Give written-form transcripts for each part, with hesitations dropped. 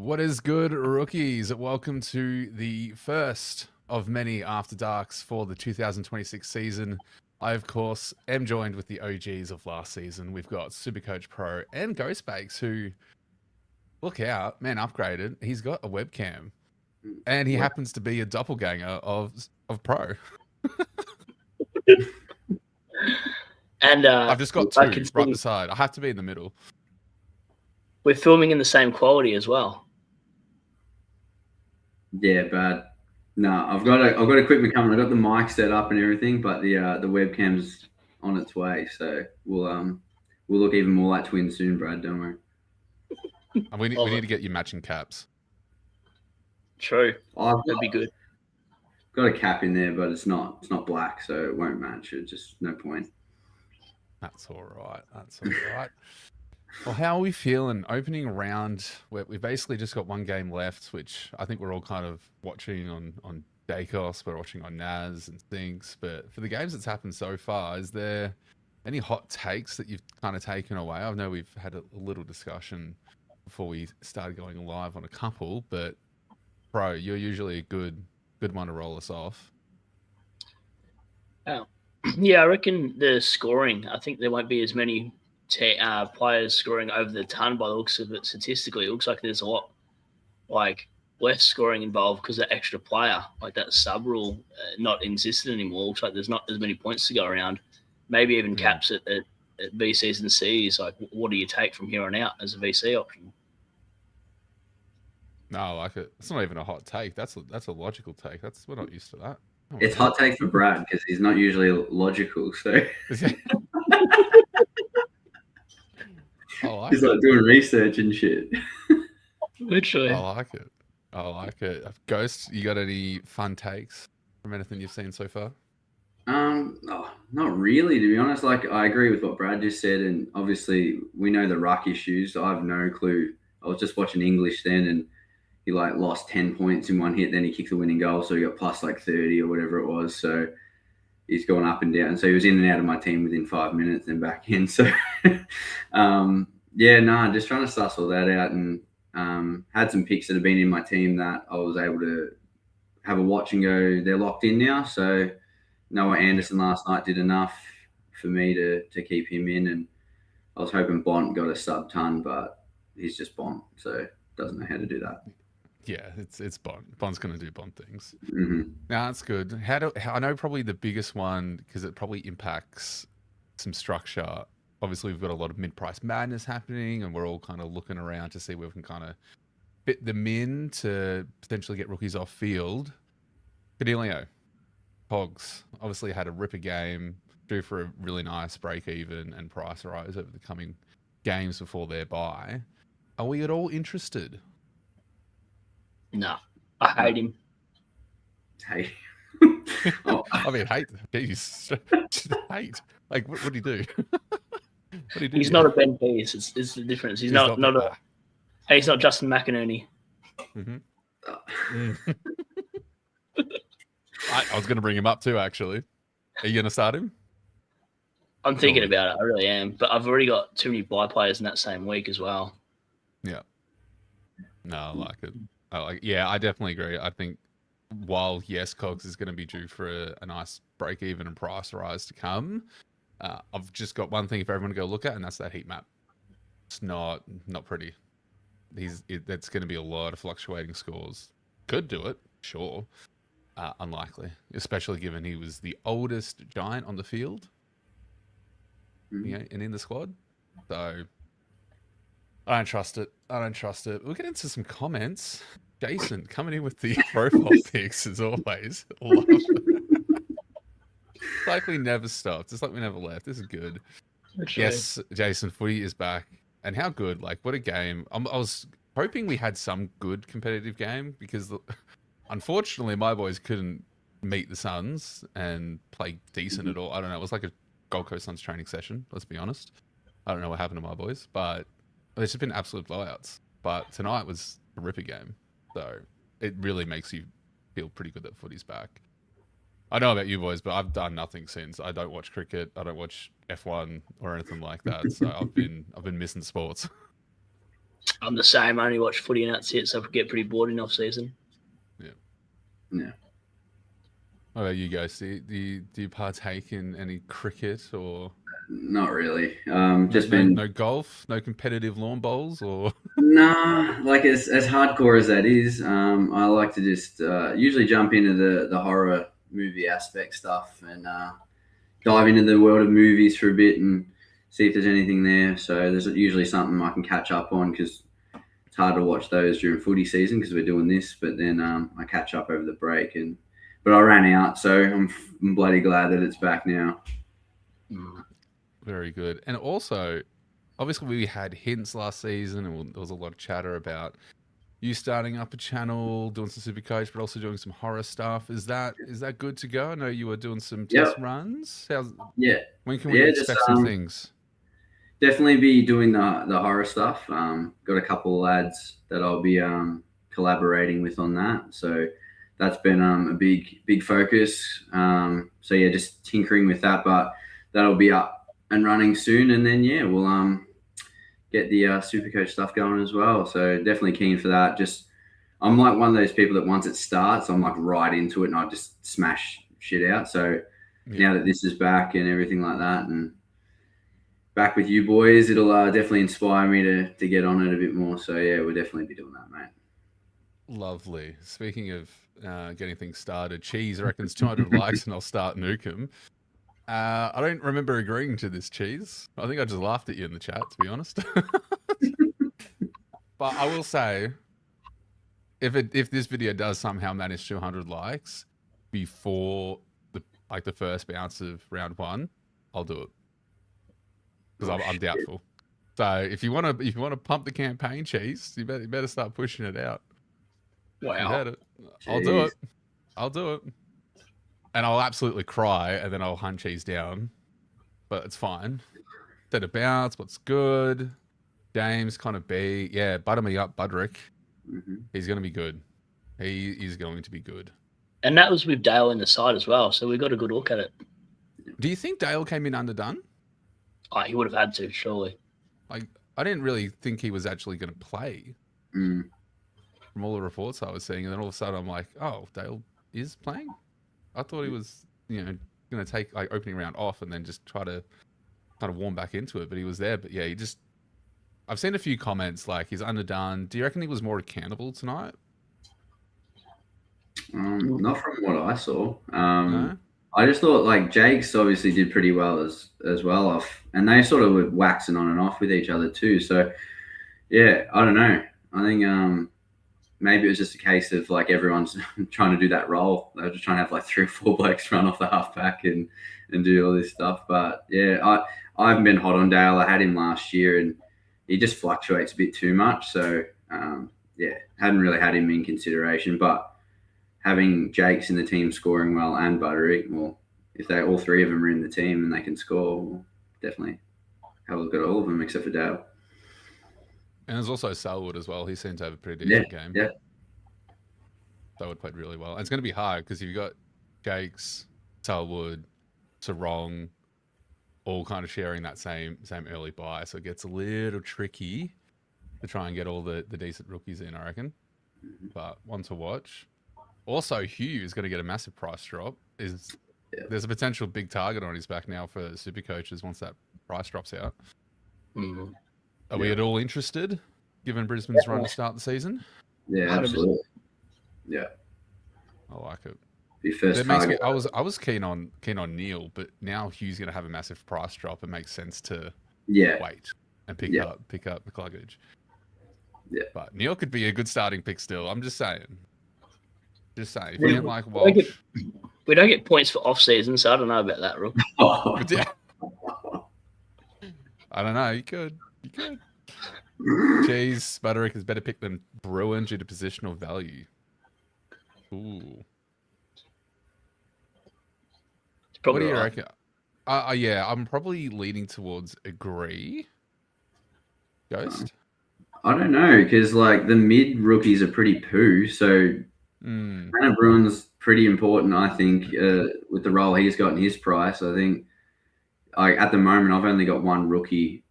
What is good, rookies? Welcome to the first of many After Darks for the 2026 season. I, of course, am joined with the OGs of last season. We've got SuperCoach Pro and Ghostbakes, who, look out, man, upgraded. He's got a webcam, and he happens to be a doppelganger of Pro. And I've just got two right beside. I have to be in the middle. We're filming in the same quality as well. Yeah, bad. No, I've got equipment coming. I've got the mic set up and everything, but the webcam's on its way. So we'll look even more like twins soon, Brad. Don't worry. And we need to get you matching caps. True. That'd be good. Got a cap in there, but it's not black, so it won't match. It's just no point. That's all right. That's all right. Well, how are we feeling? Opening round, we've basically just got one game left, which I think we're all kind of watching on Dacos, we're watching on NAS and things. But for the games that's happened so far, is there any hot takes that you've kind of taken away? I know we've had a little discussion before we started going live on a couple, but Bro, you're usually a good one to roll us off. Yeah, I reckon the scoring, I think there won't be as many players scoring over the ton by the looks of it statistically. It looks like there's a lot less scoring involved because of the extra player. Like that sub rule not existent anymore. Looks like there's not as many points to go around. Maybe even caps at VCs and Cs. Like, what do you take from here on out as a VC option? No, I like it. It's not even a hot take. That's a logical take. We're not used to that. Oh, it's hot take for Brad because he's not usually logical. So he's like doing research and shit. Literally. I like it. Ghost, you got any fun takes from anything you've seen so far? Not really, to be honest. Like, I agree with what Brad just said, and obviously we know the ruck issues. I have no clue. I was just watching English then, and he lost 10 points in one hit. Then he kicked the winning goal, so he got plus 30 or whatever it was. So he's gone up and down. So he was in and out of my team within 5 minutes, and back in. So just trying to suss all that out, and had some picks that have been in my team that I was able to have a watch and go, they're locked in now. So Noah Anderson last night did enough for me to keep him in, and I was hoping Bont got a sub-ton, but he's just Bont, so doesn't know how to do that. Yeah, it's Bont. Bont's going to do Bont things. Mm-hmm. Now, that's good. I know probably the biggest one, because it probably impacts some structure. Obviously, we've got a lot of mid-price madness happening, and we're all kind of looking around to see where we can kind of fit them in to potentially get rookies off field. Cadilio, Pogs, obviously had a ripper game, due for a really nice break-even and price rise over the coming games before their bye. Are we at all interested? No, I hate him. Hate. I mean, hate. Hate. Like, what did he do? He's not a Ben Pease. It's the difference. He's not a. Hey, he's not Justin McInerney. Mm-hmm. I was going to bring him up too, actually. Are you going to start him? I'm thinking about it. I really am. But I've already got too many buy players in that same week as well. Yeah. No, I like it. I definitely agree. I think while, yes, Cogs is going to be due for a nice break-even and price rise to come, I've just got one thing for everyone to go look at, and that's that heat map. It's not pretty. That's going to be a lot of fluctuating scores. Could do it, sure. Unlikely, especially given he was the oldest giant on the field, and in the squad. So I don't trust it. We'll get into some comments. Jason coming in with the profile pics as always. Love it. It's like we never stopped. It's like we never left. This is good. Actually. Yes, Jason, footy is back. And how good. Like, what a game. I was hoping we had some good competitive game because, unfortunately, my boys couldn't meet the Suns and play decent at all. I don't know. It was like a Gold Coast Suns training session, let's be honest. I don't know what happened to my boys, but there's just been absolute blowouts. But tonight was a ripper game. So it really makes you feel pretty good that footy's back. I know about you boys, but I've done nothing since. I don't watch cricket. I don't watch F1 or anything like that. So I've been missing sports. I'm the same. I only watch footy and that's it, so I get pretty bored in off season. Yeah. What about you guys? Do you partake in any cricket or Not really. no golf, no competitive lawn bowls, or Nah, like as hardcore as that is, I like to just usually jump into the horror movie aspect stuff and dive into the world of movies for a bit and see if there's anything there. So there's usually something I can catch up on because it's hard to watch those during footy season because we're doing this. But then I catch up over the break but I ran out, so I'm bloody glad that it's back now. Very good. And also, obviously, we had hints last season, and there was a lot of chatter about you starting up a channel, doing some SuperCoach, but also doing some horror stuff. Is that good to go? I know you were doing some test runs. When can we expect some things? Definitely be doing the horror stuff. Got a couple of lads that I'll be collaborating with on that. So that's been a big focus. So yeah, just tinkering with that, but that'll be up and running soon. And then we'll get the SuperCoach stuff going as well. So definitely keen for that. I'm like one of those people that once it starts, I'm like right into it and I just smash shit out. So now that this is back and everything like that, and back with you boys, it'll definitely inspire me to get on it a bit more. So yeah, we'll definitely be doing that, mate. Lovely. Speaking of getting things started, Cheese reckons 200 likes and I'll start Nukem. I don't remember agreeing to this, Cheese. I think I just laughed at you in the chat, to be honest. But I will say, if this video does somehow manage 200 likes before the first bounce of round 1, I'll do it because I'm doubtful. So if you want to pump the campaign, Cheese, you better start pushing it out. Wow. I'll do it. I'll do it. And I'll absolutely cry, and then I'll hunt Cheese down. But it's fine. Set a bounce. What's good? James, kind of B. Yeah, butter me up, Budrick. Mm-hmm. He's going to be good. He is going to be good. And that was with Dale in the side as well, so we got a good look at it. Do you think Dale came in underdone? Oh, he would have had to, surely. Like, I didn't really think he was actually going to play. From all the reports I was seeing, and then all of a sudden I'm like, oh, Dale is playing? I thought he was, going to take like opening round off and then just try to kind of warm back into it, but he was there. But yeah, I've seen a few comments like he's underdone. Do you reckon he was more accountable tonight? Not from what I saw. No? I just thought like Jake's obviously did pretty well as well off, and they sort of were waxing on and off with each other too. So yeah, I don't know. I think maybe it was just a case of like everyone's trying to do that role. They were just trying to have like 3 or 4 blokes run off the halfback and do all this stuff. But yeah, I haven't been hot on Dale. I had him last year and he just fluctuates a bit too much. So hadn't really had him in consideration. But having Jake's in the team scoring well and Butterick, well, if all 3 of them are in the team and they can score, we'll definitely have a look at all of them except for Dale. And there's also Selwood as well. He seemed to have a pretty decent game. Yeah. Selwood played really well. And it's going to be hard because you've got Jakes, Selwood, Sarong, all kind of sharing that same early buy. So it gets a little tricky to try and get all the decent rookies in, I reckon. But one to watch. Also, Hugh is going to get a massive price drop. There's a potential big target on his back now for SuperCoaches once that price drops out. Are we at all interested, given Brisbane's run to start the season? Yeah, absolutely. Yeah, I like it. Be first target. I was keen on Neil, but now Hugh's going to have a massive price drop. It makes sense to wait and pick up McCluggage. Yeah, but Neil could be a good starting pick still. I'm just saying. If you didn't like Walsh, we don't get points for off season, so I don't know about that, Rook. I don't know. You could. Cheese, Butterick is better pick than Bruin due to positional value. Ooh. What do you reckon? Yeah, I'm probably leaning towards agree. Ghost? I don't know, because like the mid rookies are pretty poo, so Hannah Bruin's pretty important, I think, with the role he's got in his price. I think at the moment I've only got one rookie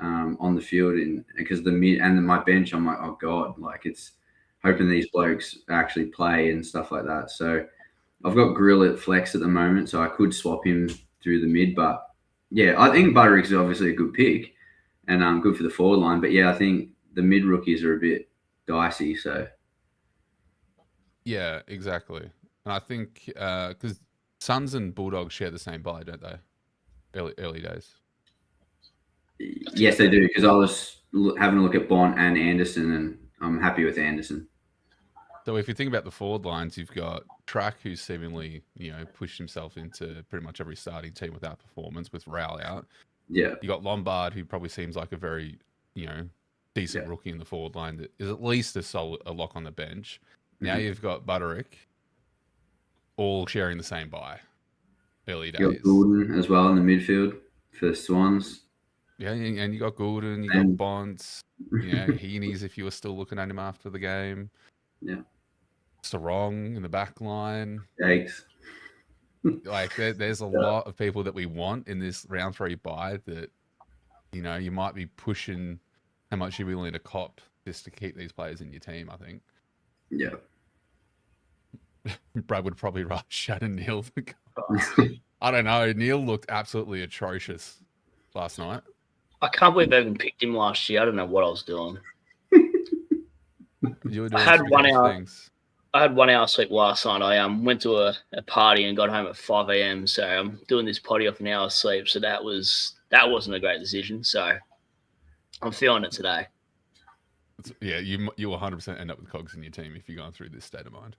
on the field, because the mid and my bench, I'm like, oh god, like it's hoping these blokes actually play and stuff like that. So I've got Grill at flex at the moment, so I could swap him through the mid. But yeah, I think Butterick is obviously a good pick and good for the forward line. But yeah, I think the mid rookies are a bit dicey. So yeah, exactly. And I think because Suns and Bulldogs share the same bye, don't they? Early days. yes, they do. Because I was having a look at Bont and Anderson, and I'm happy with Anderson. So if you think about the forward lines, you've got Track, who's seemingly, pushed himself into pretty much every starting team without performance, with Rowell out. Yeah. You got Lombard, who probably seems like a very, decent rookie in the forward line that is at least a lock on the bench. Now you've got Butterick, all sharing the same bye. Early days. You got Goulden as well in the midfield for Swans. Yeah, and you got Goulden, you got Bonds, Heaney's if you were still looking at him after the game. Yeah. Sarong in the back line. Yikes. Like there's a lot of people that we want in this round 3 bye that, you might be pushing how much you're willing to cop just to keep these players in your team, I think. Yeah. Brad would probably rush Shannon Neal. I don't know. Neil looked absolutely atrocious last night. I can't believe I even picked him last year. I don't know what I was doing. You were doing I had 1 hour. things. I had 1 hour sleep last night. I went to a party and got home at 5 a.m. So I'm doing this potty off an hour's sleep. So that wasn't a great decision. So I'm feeling it today. Yeah, you will 100% end up with cogs in your team if you're going through this state of mind.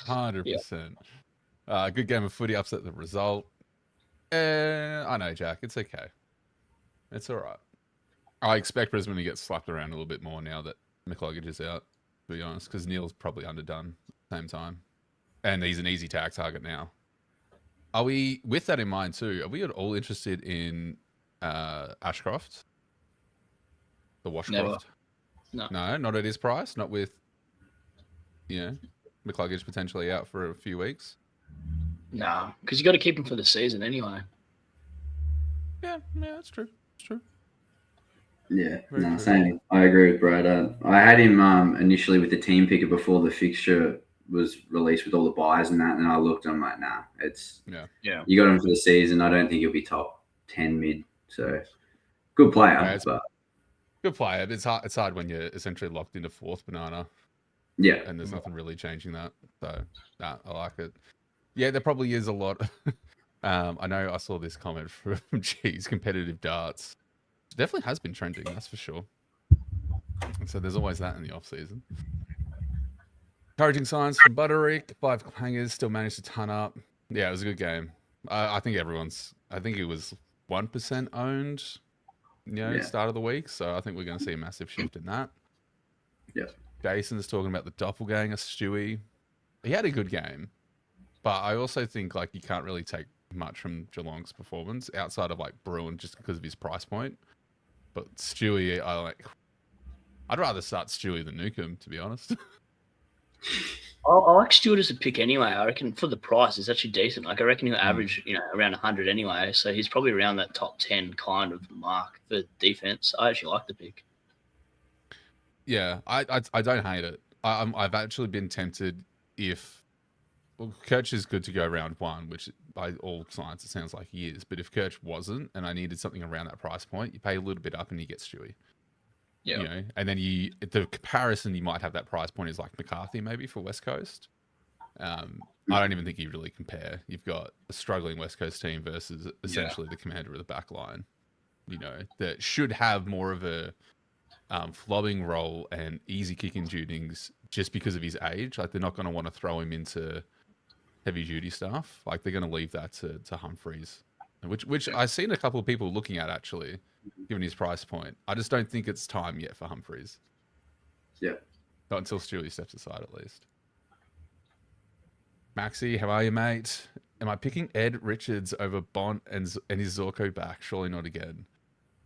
100%. Good game of footy, upset the result. I know, Jack. It's okay. It's all right. I expect Brisbane to get slapped around a little bit more now that McLuggage is out, to be honest, because Neil's probably underdone at the same time. And he's an easy tag target now. Are we, with that in mind too, are we at all interested in Ashcroft? The Washcroft? No, not at his price? Not with, McLuggage potentially out for a few weeks? No, because you got to keep him for the season anyway. Yeah, that's true. It's true. Yeah, Very true. Same. I agree with Brad. I had him initially with the team picker before the fixture was released with all the buys and that, and I looked and I'm like, nah, it's you got him for the season. I don't think he'll be top 10 mid. So good player, but good player. It's hard when you're essentially locked into fourth banana. Yeah, and there's nothing really changing that. So I like it. Yeah, there probably is a lot. I know I saw this comment from competitive darts. It definitely has been trending, that's for sure. And so there's always that in the off season. Encouraging signs from Butterick. 5 hangers still managed to ton up. Yeah, it was a good game. I think it was 1% owned, start of the week. So I think we're going to see a massive shift in that. Yeah. Jason's talking about the doppelganger, Stewie. He had a good game, but I also think you can't really take much from Geelong's performance outside of Bruin just because of his price point. But Stewie, I'd rather start Stewie than Newcomb, to be honest. I like Stewart as a pick anyway. I reckon for the price, it's actually decent. I reckon he'll average, around 100 anyway. So he's probably around that top 10 kind of mark for defense. I actually like the pick. Yeah, I don't hate it. I've actually been tempted if Kirch is good to go round 1, which by all signs it sounds like he is. But if Kirch wasn't, and I needed something around that price point, you pay a little bit up and you get Stewie. Yeah, and then the comparison you might have that price point is like McCarthy maybe for West Coast. I don't even think you really compare. You've got a struggling West Coast team versus essentially the commander of the back line. That should have more of a flobbing role and easy kicking tunings just because of his age. They're not going to want to throw him into heavy duty stuff. They're going to leave that to Humphreys, which I've seen a couple of people looking at actually, given his price point. I just don't think it's time yet for Humphreys. Yeah. Not until Stewie steps aside at least. Maxi, how are you, mate? Am I picking Ed Richards over Bont and his Zorko back? Surely not again.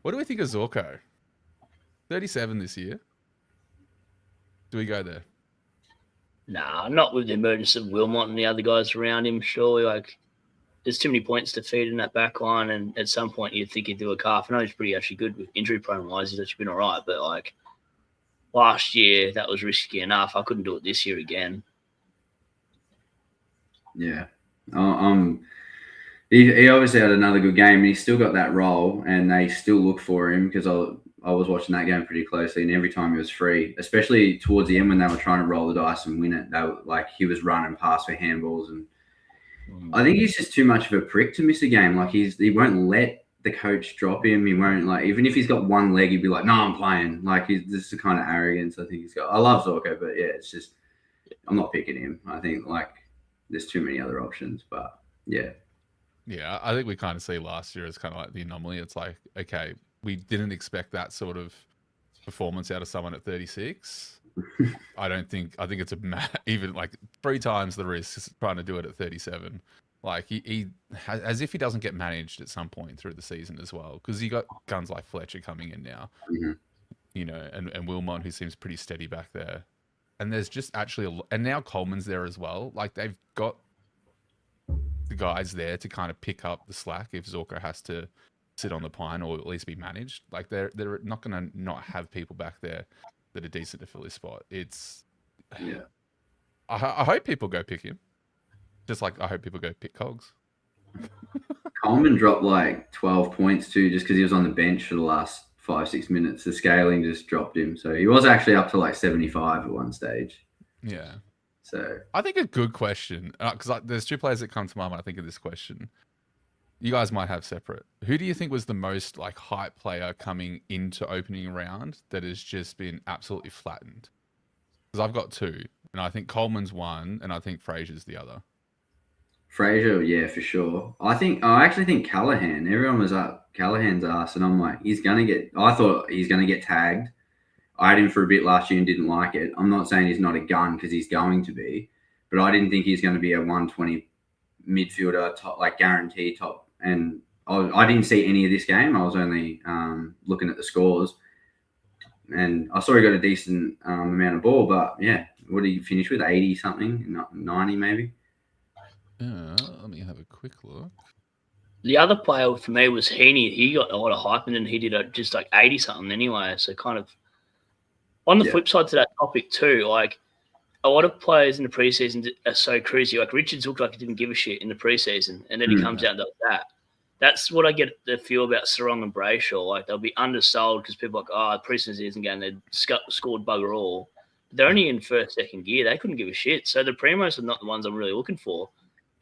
What do we think of Zorko? 37 this year. Do we go there? Nah, not with the emergence of Wilmot and the other guys around him. Surely, there's too many points to feed in that back line, and at some point you'd think he'd do a calf. I know he's pretty actually good with injury prone wise. He's actually been all right, but like last year that was risky enough. I couldn't do it this year again. Yeah. He obviously had another good game, and he's still got that role, and they still look for him because I was watching that game pretty closely, and every time he was free, especially towards the end when they were trying to roll the dice and win it, they were, like he was running past for handballs, and I think he's just too much of a prick to miss a game. Like he won't let the coach drop him. He won't, like, even if he's got one leg, he'd be like, "No, I'm playing." Like this is the kind of arrogance I think he's got. I love Zorko, but yeah, it's just I'm not picking him. I think like there's too many other options, but yeah. Yeah, I think we kind of see last year as kind of like the anomaly. It's like, okay, we didn't expect that sort of performance out of someone at 36. I think it's even like 3 times the risk trying to do it at 37. Like he has, as if he doesn't get managed at some point through the season as well, because you got guns like Fletcher coming in now, you know, and Wilmot, who seems pretty steady back there, and there's just actually and now Coleman's there as well. Like they've got the guys there to kind of pick up the slack if Zorko has to sit on the pine or at least be managed. Like they're not going to not have people back there that are decent to fill his spot. It's I hope people go pick him, just like I hope people go pick Cogs. Coleman dropped like 12 points too, just because he was on the bench for the last 5-6 minutes. The scaling just dropped him, so he was actually up to like 75 at one stage. Yeah. So I think a good question, because there's 2 players that come to mind when I think of this question. You guys might have separate. Who do you think was the most like hype player coming into opening round that has just been absolutely flattened? Because I've got 2, and I think Coleman's one, and I think Fraser's the other. Fraser, yeah, for sure. I actually think Callahan. Everyone was up Callahan's ass, and I'm like, I thought he's gonna get tagged. I had him for a bit last year and didn't like it. I'm not saying he's not a gun because he's going to be, but I didn't think he's going to be a 120 midfielder, top, like guaranteed top. And I didn't see any of this game. I was only looking at the scores, and I saw he got a decent amount of ball. But yeah, what did he finish with? 80 something, 90 maybe. Let me have a quick look. The other player for me was Heaney. He got a lot of hype, and then he did just like 80 something anyway. So kind of. On the flip side to that topic too, like a lot of players in the preseason are so crazy. Like Richards looked like he didn't give a shit in the preseason, and then he comes out and does that. That's what I get the feel about Sarong and Brayshaw. Like they'll be undersold because people are like, preseason game, they scored bugger all. They're only in first, second gear. They couldn't give a shit. So the primos are not the ones I'm really looking for.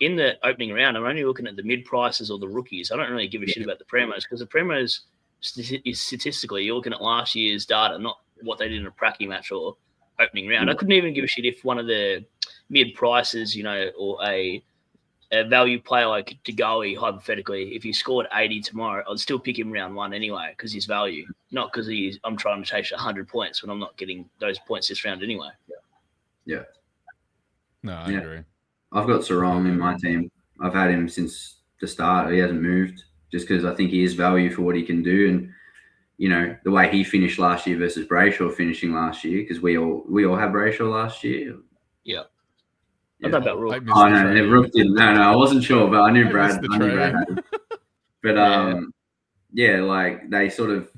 In the opening round, I'm only looking at the mid prices or the rookies. I don't really give a shit about the primos because the primos, statistically, you're looking at last year's data, not what they did in a pracky match or opening round. I couldn't even give a shit if one of the mid prices, you know, or a value player like Degoe, hypothetically, if he scored 80 tomorrow, I'd still pick him round 1 anyway because he's value, not because I'm trying to chase 100 points when I'm not getting those points this round anyway. Yeah. No, I agree. I've got Sarong in my team. I've had him since the start. He hasn't moved just because I think he is value for what he can do. And you know, the way he finished last year versus Brayshaw finishing last year, because we all had Brayshaw last year. Yeah. I don't know about Rook. Oh, no, Rook didn't. No, I wasn't sure, but I knew Brad had him. But, yeah, like they sort of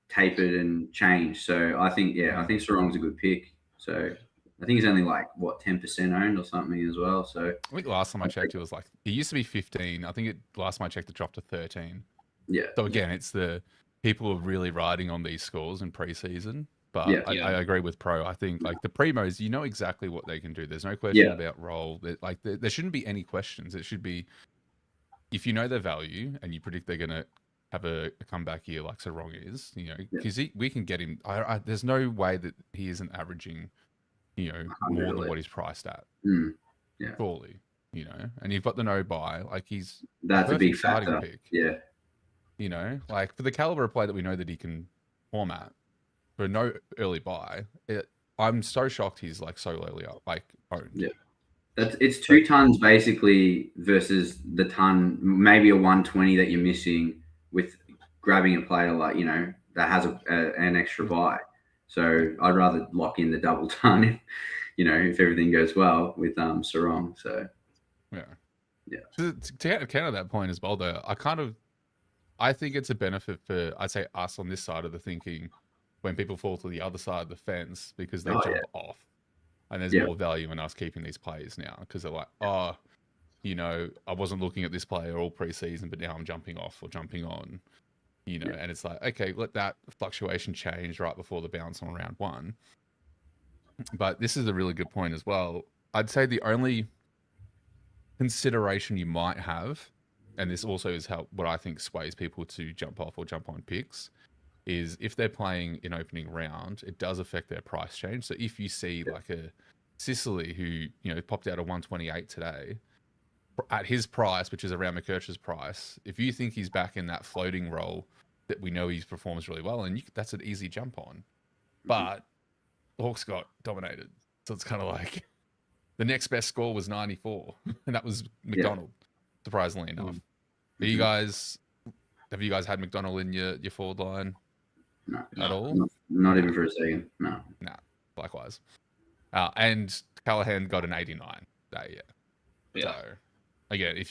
tapered and changed. So I think Sarong's a good pick. So I think he's only like, 10% owned or something as well. So I think last time I checked, it was like, it used to be 15. I think last time I checked, it dropped to 13. Yeah. So again, it's the people are really riding on these scores in preseason, but I agree with Pro. I think like the primos, you know exactly what they can do. There's no question about role. Like there shouldn't be any questions. It should be if you know their value and you predict they're going to have a comeback year like Sarong is, you know, because we can get him. There's no way that he isn't averaging, you know, more than what he's priced at. Surely, you know, and you've got the no buy. Like that's a big starting pick. Yeah. You know, like for the caliber of play that we know that he can format for no early buy, I'm so shocked he's like so lowly up, like owned. Yeah, it's 2 tons basically versus the ton, maybe a 120 that you're missing with grabbing a player like, you know, that has an extra buy. So I'd rather lock in the double ton, if everything goes well with Sarong. So yeah. To counter that point as well, though, I think it's a benefit for, I'd say, us on this side of the thinking when people fall to the other side of the fence because they jump off. And there's more value in us keeping these players now because they're like, oh, you know, I wasn't looking at this player all preseason, but now I'm jumping off or jumping on, you know, and it's like, okay, let that fluctuation change right before the bounce on round one. But this is a really good point as well. I'd say the only consideration you might have, and this also is what I think sways people to jump off or jump on picks, is if they're playing in opening round, it does affect their price change. So if you see like a Sicily who, you know, popped out a 128 today, at his price, which is around McKercher's price, if you think he's back in that floating role that we know he performs really well, and that's an easy jump on. But the Hawks got dominated. So it's kind of like the next best score was 94, and that was McDonald, surprisingly enough. Have you guys had McDonald in your forward line at all? Not even for a second. No. Nah, likewise. And Callahan got an 89 that year. Yeah. So, again,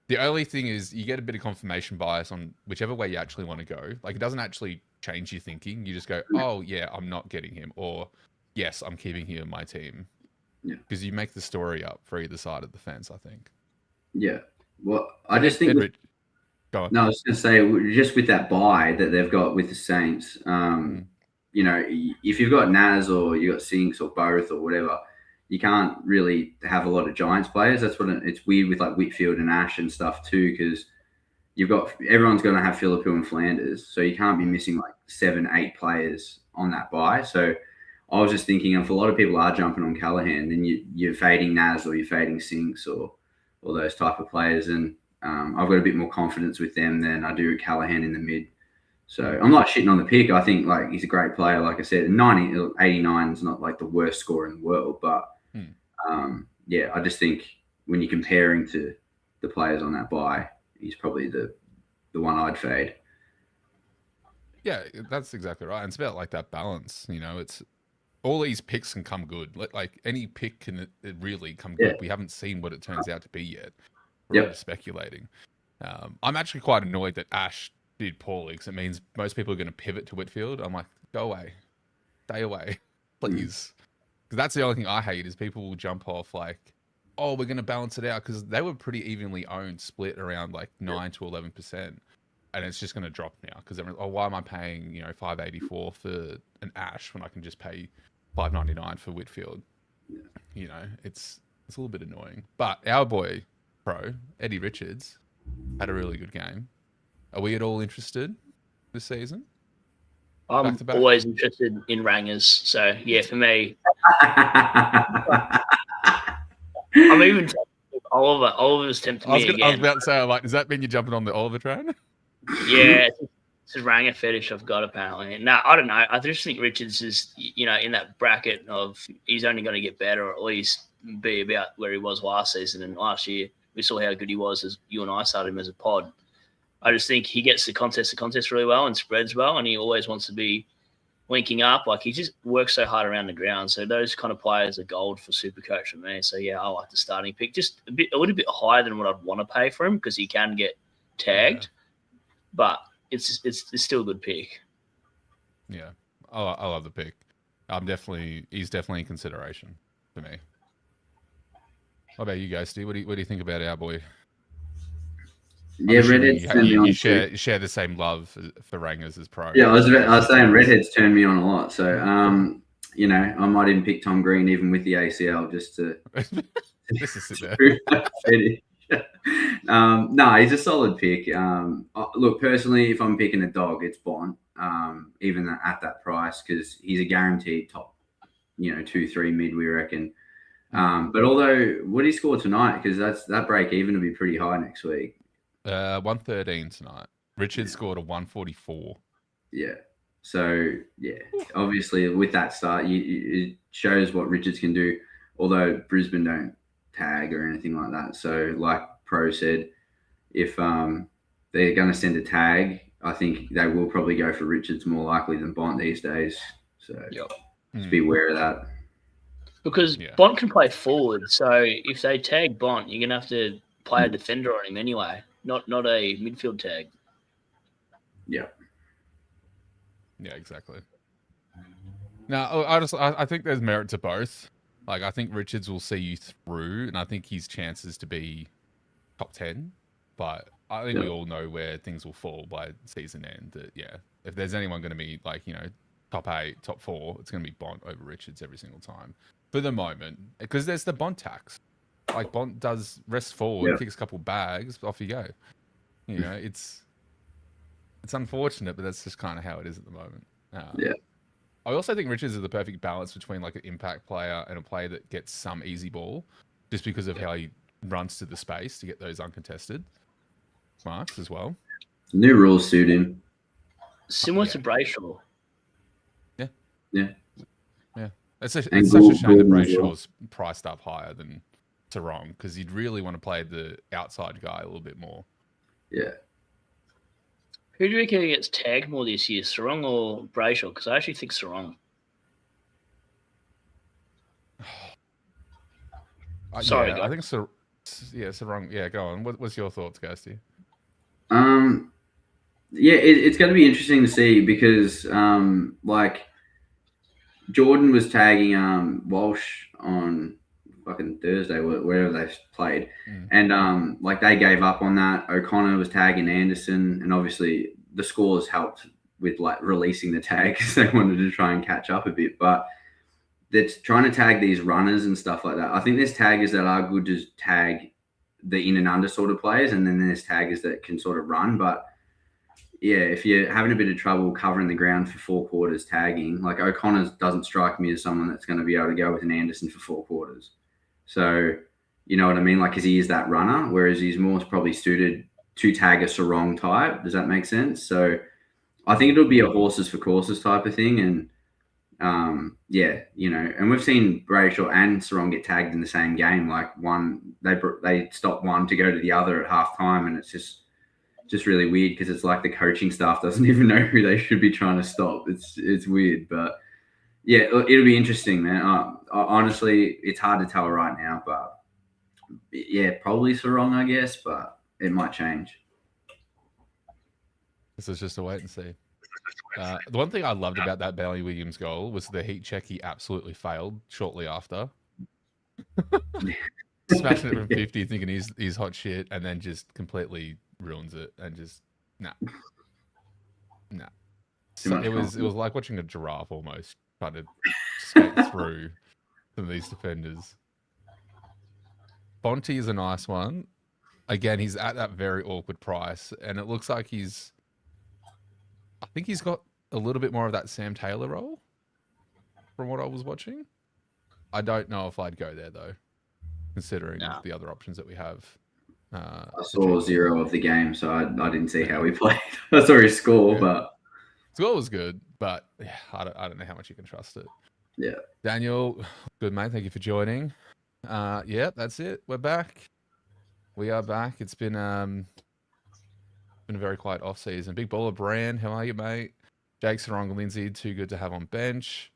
the only thing is you get a bit of confirmation bias on whichever way you actually want to go. Like, it doesn't actually change your thinking. You just go, oh, yeah, I'm not getting him. Or, yes, I'm keeping him in my team. Yeah. Because you make the story up for either side of the fence, I think. Yeah. Well, I just think... Go on. No, I was going to say, just with that buy that they've got with the Saints, you know, if you've got Naz or you've got Sinks or both or whatever, you can't really have a lot of Giants players. That's what it's weird with like Whitfield and Ash and stuff too, because everyone's going to have Philippou and Flanders, so you can't be missing like 7-8 players on that buy. So I was just thinking, if a lot of people are jumping on Callahan, then you're fading Naz or you're fading Sinks or those type of players, and I've got a bit more confidence with them than I do Callahan in the mid. So I'm not shitting on the pick. I think like he's a great player. Like I said, 89 is not like the worst score in the world, but yeah, I just think when you're comparing to the players on that buy, he's probably the one I'd fade. Yeah, that's exactly right. And it's about like that balance. You know, it's all these picks can come good. Like any pick can really come good. We haven't seen what it turns out to be yet. We're all speculating. I'm actually quite annoyed that Ash did poorly because it means most people are going to pivot to Whitfield. I'm like, go away, stay away, please. Because that's the only thing I hate is people will jump off like, oh, we're going to balance it out, because they were pretty evenly owned, split around like 9 to 11%, and it's just going to drop now because why am I paying $5.84 for an Ash when I can just pay $5.99 for Whitfield? You know, it's a little bit annoying. But our boy Pro Eddie Richards had a really good game. Are we at all interested this season? I'm always interested in rangers. So, yeah, for me. I'm even tempted with Oliver. Oliver's tempted me again. I was about to say, like, does that mean you're jumping on the Oliver train? Yeah, it's a ranger fetish I've got, apparently. No, I don't know. I just think Richards is, in that bracket of he's only going to get better, or at least be about where he was last season. And last year, we saw how good he was as you and I started him as a pod. I just think he gets the contest to contest really well and spreads well, and he always wants to be linking up. Like, he just works so hard around the ground. So those kind of players are gold for SuperCoach for me. So, yeah, I like the starting pick. Just a little bit higher than what I'd want to pay for him because he can get tagged. Yeah. But it's still a good pick. Yeah, I love the pick. He's definitely in consideration for me. What about you guys, Steve? What do you think about our boy? Yeah, Redheads turned me on. You share the same love for Rangers as Pro. Yeah, I was saying Redheads turned me on a lot. So, I might even pick Tom Green even with the ACL just to sit there. No, he's a solid pick. Look, personally, if I'm picking a dog, it's Bont, even at that price, because he's a guaranteed top, 2-3 mid, we reckon. But although, what did he score tonight? Because that break even will be pretty high next week. 113 tonight. Richard scored a 144. Yeah. So, yeah, obviously with that start, it shows what Richards can do, although Brisbane don't tag or anything like that. So, like Pro said, if they're going to send a tag, I think they will probably go for Richards more likely than Bont these days. So, just be aware of that. Because Bont can play forward. So, if they tag Bont, you're going to have to play a defender on him anyway, not a midfield tag. Yeah. Yeah, exactly. No, I think there's merit to both. Like, I think Richards will see you through, and I think his chances to be top 10. But I think we all know where things will fall by season end. That, yeah, if there's anyone going to be, like, you know, top 8, top 4, it's going to be Bont over Richards every single time. For the moment, because there's the Bont tax. Like, Bont does rest forward, kicks a couple bags, off you go. You know, it's unfortunate, but that's just kind of how it is at the moment. I also think Richards is the perfect balance between, like, an impact player and a player that gets some easy ball, just because of how he runs to the space to get those uncontested marks as well. New rules suit him. Similar to Brayshaw. Yeah. It's such a shame that Brayshaw's priced up higher than Sarong, because you'd really want to play the outside guy a little bit more. Yeah. Who do you reckon gets tagged more this year, Sarong or Brayshaw? Because I actually think Sarong. Sorry, I think Sarong. Yeah, go on. What's your thoughts, Ghosty? Yeah, it's going to be interesting to see because, like, Jordan was tagging Walsh on fucking Thursday, wherever they played, and like they gave up on that. O'Connor was tagging Anderson, and obviously the scores helped with like releasing the tag because they wanted to try and catch up a bit. But they're trying to tag these runners and stuff like that. I think there's taggers that are good to tag the in and under sort of players, and then there's taggers that can sort of run, but. Yeah, if you're having a bit of trouble covering the ground for 4 quarters tagging, like O'Connor doesn't strike me as someone that's going to be able to go with an Anderson for 4 quarters. So, you know what I mean? Like, because he is that runner, whereas he's more probably suited to tag a Sarong type. Does that make sense? So I think it'll be a horses for courses type of thing. And yeah, you know, and we've seen Brayshaw and Sarong get tagged in the same game. Like they stop one to go to the other at half time, and it's just really weird because it's like the coaching staff doesn't even know who they should be trying to stop. It's weird, but yeah, it'll be interesting, man. Honestly, it's hard to tell right now, but yeah, probably Sarong, I guess, but it might change. This is just a wait and see. The one thing I loved about that Bailey Williams goal was the heat check he absolutely failed shortly after. Smashing it from 50, thinking he's hot shit, and then just completely ruins it and just nah. So it was like watching a giraffe almost trying to skate through some of these defenders. Bonte is a nice one. Again, he's at that very awkward price, and it looks like I think he's got a little bit more of that Sam Taylor role from what I was watching. I don't know if I'd go there though, considering the other options that we have. I saw 0 of the game, so I didn't see how he played. I saw his score, but score was good, but yeah, I don't know how much you can trust it. Yeah, Daniel, good mate. Thank you for joining. Yeah, that's it. We're back. We are back. It's been a very quiet off season. Big Baller Brand, how are you, mate? Jake Sarong and Lindsay, too good to have on bench.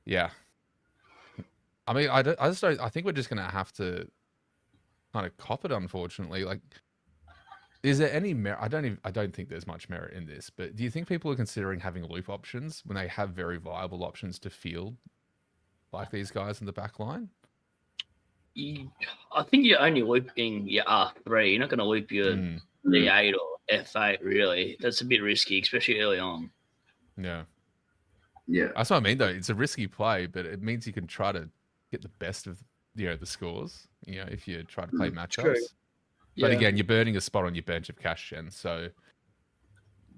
Yeah. I mean, I think we're just gonna have to kind of cop it, unfortunately. Like, is there any merit? I don't think there's much merit in this, but do you think people are considering having loop options when they have very viable options to field like these guys in the back line? I think you're only looping your R3. You're not going to loop your D8 or F8, really. That's a bit risky, especially early on. Yeah. Yeah. That's what I mean, though. It's a risky play, but it means you can try to get the best of the scores, if you try to play matchups. True. But again, you're burning a spot on your bench of cash gen, so...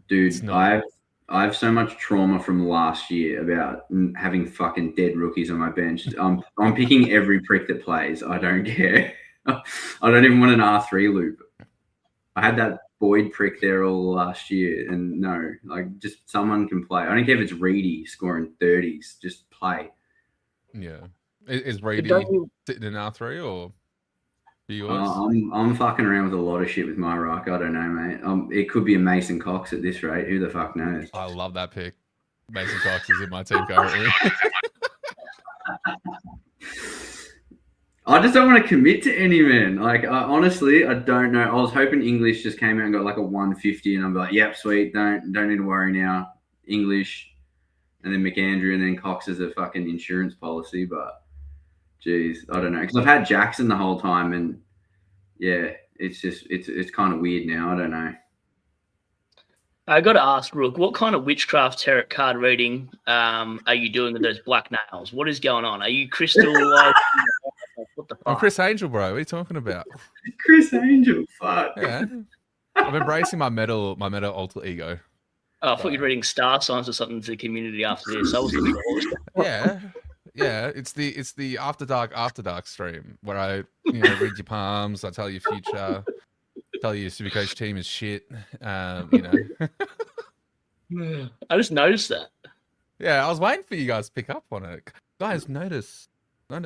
Dude, I have so much trauma from last year about having fucking dead rookies on my bench. I'm picking every prick that plays. I don't care. I don't even want an R3 loop. I had that Boyd prick there all last year, and no, like, just someone can play. I don't care if it's Reedy scoring 30s. Just play. Yeah. Is Reedy sitting in R3 or for yours? I'm fucking around with a lot of shit with my Ruck. I don't know, mate. It could be a Mason Cox at this rate. Who the fuck knows? I love that pick. Mason Cox is in my team currently. I just don't want to commit to any, man. Like, honestly, I don't know. I was hoping English just came out and got like a 150, and I'm like, yep, sweet. Don't need to worry now. English, and then McAndrew, and then Cox is a fucking insurance policy. But, geez, I don't know. Because I've had Jackson the whole time, and yeah, it's kind of weird now. I don't know. I got to ask, Rook, what kind of witchcraft tarot card reading are you doing with those black nails? What is going on? Are you crystal? What the fuck? I'm Chris Angel, bro. What are you talking about? Chris Angel, fuck. Yeah. I'm embracing my metal alter ego. Oh, I thought you were reading star signs or something to the community after this. I wasn't sure. Yeah. It's the after dark stream where I read your palms, I tell you future, tell you your SuperCoach team is shit. I just noticed that. Yeah, I was waiting for you guys to pick up on it. Guys, notice. I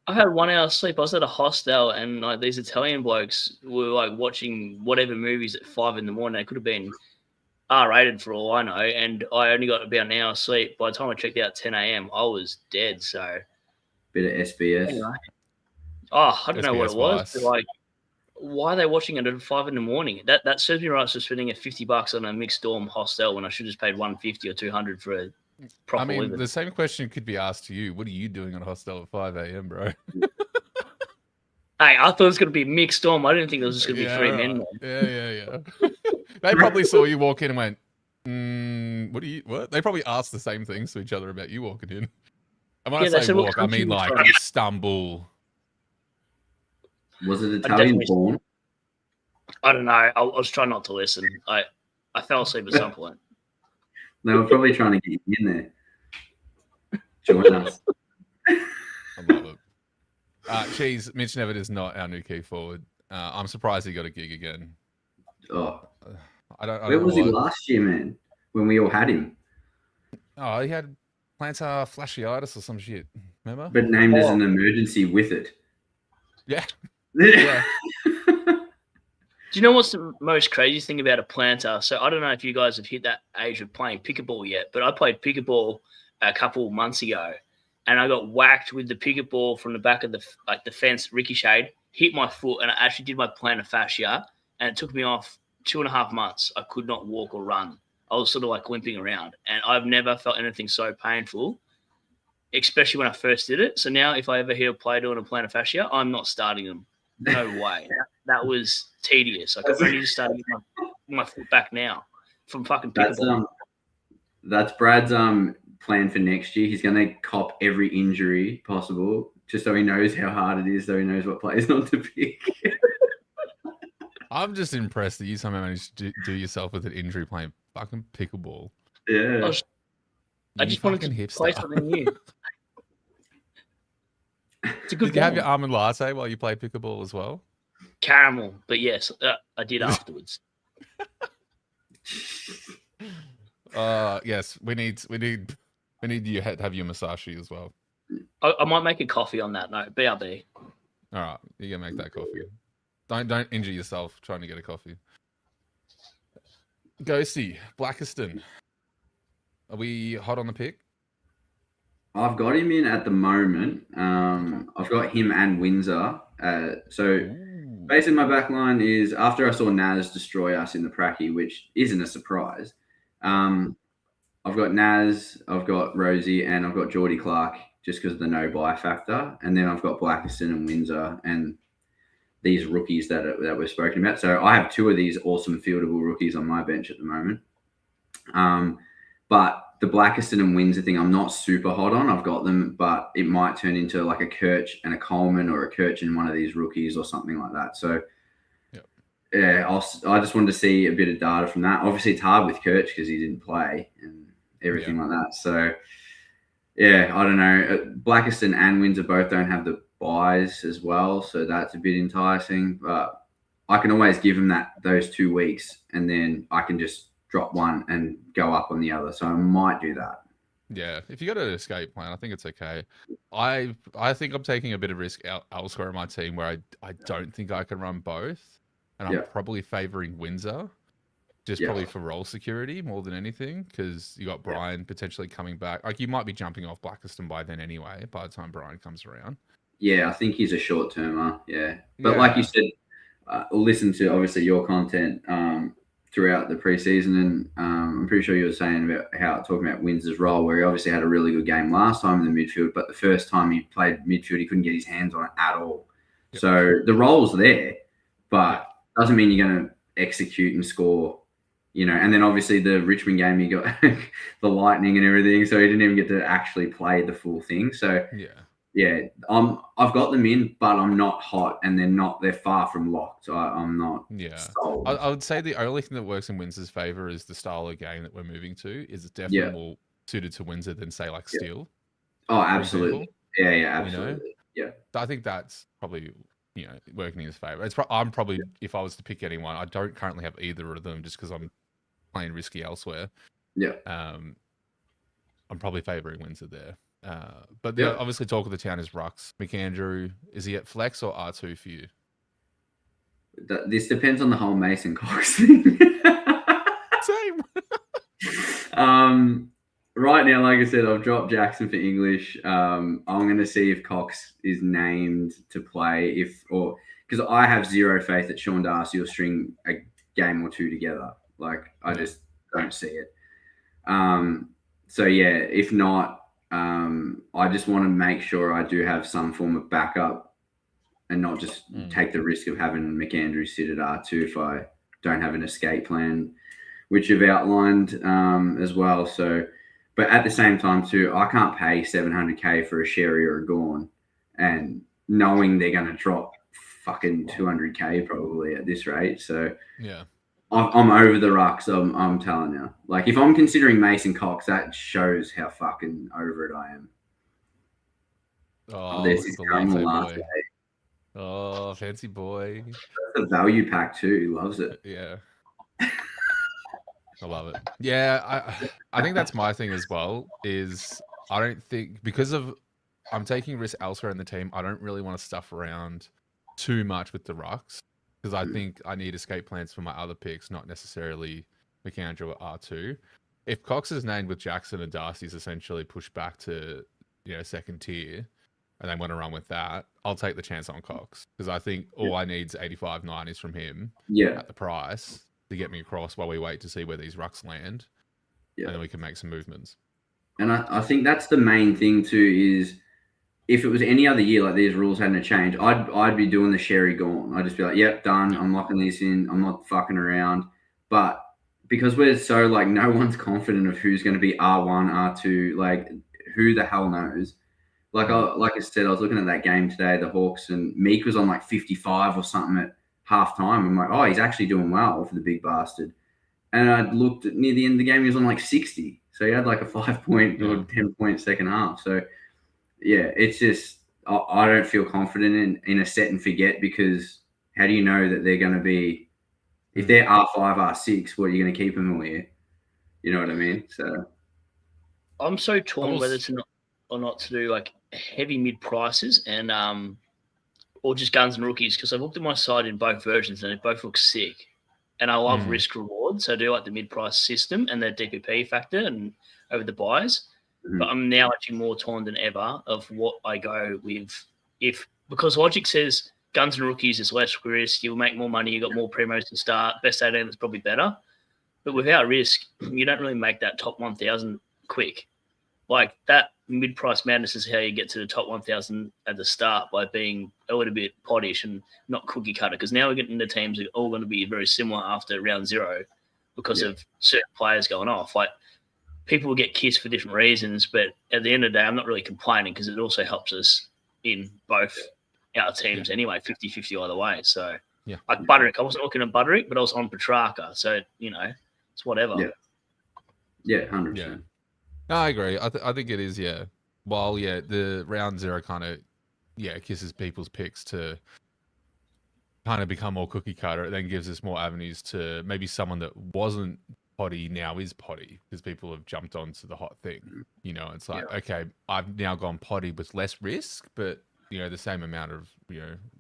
had 1 hour sleep. I was at a hostel, and like these Italian blokes were like watching whatever movies at 5 a.m. It could have been R-rated for all I know, and I only got about an hour sleep. By the time I checked out at 10 a.m., I was dead. So, bit of SBS. Anyway. I don't know what it was. But like, why are they watching it at 5 a.m? That serves me right for spending $50 on a mixed dorm hostel when I should have just paid $150 or $200 for a proper living. The same question could be asked to you. What are you doing on a hostel at 5 a.m, bro? Hey, I thought it was going to be mixed dorm. I didn't think there was just going to be three men. Yeah. They probably saw you walk in and went, what? They probably asked the same things to each other about you walking in. And when I say walk, I mean like Istanbul. Was it Italian born? I don't know. I was trying not to listen. I fell asleep at some point. They were probably trying to get you in there. Join us. I love it. Cheese, Mitch Nevitt is not our new key forward. I'm surprised he got a gig again. Oh, I don't where know was he last year, man? When we all had him. Oh, he had plantar fasciitis or some shit. Remember? But named as an emergency with it. Yeah. Yeah. Do you know what's the most crazy thing about a plantar? So I don't know if you guys have hit that age of playing pickleball yet, but I played pickleball a couple months ago, and I got whacked with the pickleball from the back of the fence, ricocheted, hit my foot, and I actually did my plantar fascia, and it took me off 2.5 months. I could not walk or run. I was sort of like limping around, and I've never felt anything so painful, especially when I first did it. So now if I ever hear a player doing a plantar fascia, I'm not starting them. No way. That was tedious. I could only just start getting my foot back now from fucking pickleball. That's Brad's plan for next year. He's going to cop every injury possible just so he knows how hard it is, so he knows what players not to pick. I'm just impressed that you somehow managed to do yourself with an injury playing fucking pickleball. Yeah. I just wanted to play something new. It's a good Did you have your almond latte while you played pickleball as well? Caramel, but yes, I did afterwards. Yes, we need you to have your masashi as well. I might make a coffee on that note. BRB. All right, you can make that coffee. Don't injure yourself trying to get a coffee. Ghosty, Blackiston. Are we hot on the pick? I've got him in at the moment. I've got him and Windsor. Basically my back line is after I saw Naz destroy us in the Pracky, which isn't a surprise. I've got Naz, I've got Rosie, and I've got Geordie Clark just because of the no buy factor. And then I've got Blackiston and Windsor and these rookies that we've spoken about. So I have 2 of these awesome fieldable rookies on my bench at the moment. But the Blackiston and Windsor thing, I'm not super hot on. I've got them, but it might turn into like a Kirch and a Coleman or a Kirch and one of these rookies or something like that. So, yeah, I just wanted to see a bit of data from that. Obviously, it's hard with Kirch because he didn't play and everything like that. So, yeah, I don't know. Blackiston and Windsor both don't have the buys as well, so that's a bit enticing. But I can always give them those 2 weeks, and then I can just drop one and go up on the other. So I might do that. Yeah, if you got an escape plan, I think it's okay. I think I'm taking a bit of risk elsewhere in my team where I don't think I can run both, and I'm probably favouring Windsor. just probably for role security more than anything, because you got Brian potentially coming back. Like, you might be jumping off Blackiston by then anyway, by the time Brian comes around. Yeah, I think he's a short-termer, But like you said, listen to, obviously, your content throughout the preseason, and I'm pretty sure you were saying about talking about Winds's role, where he obviously had a really good game last time in the midfield, but the first time he played midfield, he couldn't get his hands on it at all. Yep. So the role's there, but doesn't mean you're going to execute and score, and then obviously the Richmond game, you got the lightning and everything, so he didn't even get to actually play the full thing. So I've got them in, but I'm not hot, and they're far from locked. I'm not. Sold. I would say the only thing that works in Windsor's favor is the style of game that we're moving to. Is definitely more suited to Windsor than, say, like Steel. Oh, absolutely. Yeah, absolutely. Yeah. I think that's probably working in his favor. I'm probably, if I was to pick anyone, I don't currently have either of them just because I'm playing risky elsewhere. Yeah. I'm probably favouring Windsor there. But the obviously talk of the town is Rucks. McAndrew, is he at flex or R2 for you? This depends on the whole Mason Cox thing. Same. Right now, like I said, I've dropped Jackson for English. I'm going to see if Cox is named to play, because I have zero faith that Sean Darcy will string a game or two together. Like, I just don't see it. So if not, I just want to make sure I do have some form of backup and not just take the risk of having McAndrew sit at R2 if I don't have an escape plan, which you've outlined as well. So, but at the same time too, I can't pay $700K for a Sherry or a Gorn, and knowing they're going to drop fucking $200K probably at this rate. So I'm over the Rucks. I'm telling you. Like, if I'm considering Mason Cox, that shows how fucking over it I am. Oh, this is the last day. Oh, fancy boy. That's a value pack too. He loves it. Yeah. I love it. Yeah, I think that's my thing as well, is I don't think, because I'm taking risks elsewhere in the team, I don't really want to stuff around too much with the Rucks, because I think I need escape plans for my other picks, not necessarily McAndrew at R2. If Cox is named with Jackson and Darcy's essentially pushed back to second tier, and they want to run with that, I'll take the chance on Cox, because I think all I need is 85, 90s from him at the price to get me across while we wait to see where these Rucks land, and then we can make some movements. And I think that's the main thing too, is if it was any other year, like these rules hadn't changed, I'd be doing the Sherry Gaunt. I'd just be like, yep, done. I'm locking these in. I'm not fucking around. But because we're so, like, no one's confident of who's going to be R1, R2, like, who the hell knows? Like I said, I was looking at that game today, the Hawks, and Meek was on like 55 or something at halftime. I'm like, oh, he's actually doing well for the big bastard. And I looked at near the end of the game, he was on like 60. So he had like a 5-point or 10-point second half. So it's just, I don't feel confident in a set and forget, because how do you know that they're going to be, if they're R5, R6, what are you going to keep them all year? You know what I mean? So I'm so torn whether to not to do like heavy mid prices and or just guns and rookies, because I've looked at my side in both versions and they both look sick. And I love risk reward, so I do like the mid price system and the DPP factor and over the buys. But I'm now actually more torn than ever of what I go with, because logic says guns and rookies is less risk, you'll make more money, you got more premos to start, best 18 is probably better. But without risk, you don't really make that top 1,000 quick. Like, that mid-price madness is how you get to the top 1,000 at the start, by being a little bit pottish and not cookie cutter. Because now we're getting the teams that are all going to be very similar after round 0 because of certain players going off. Like, people will get kissed for different reasons, but at the end of the day, I'm not really complaining, because it also helps us in both our teams anyway, 50-50 either way. So, like Butterick, I wasn't looking at Butterick, but I was on Petrarca. So, it's whatever. Yeah, 100%. Yeah. No, I agree. I think it is, While, the round 0 kind of, kisses people's picks to kind of become more cookie cutter. It then gives us more avenues to maybe someone that wasn't potty now is potty, because people have jumped onto the hot thing. It's like, okay, I've now gone potty with less risk, but, the same amount of,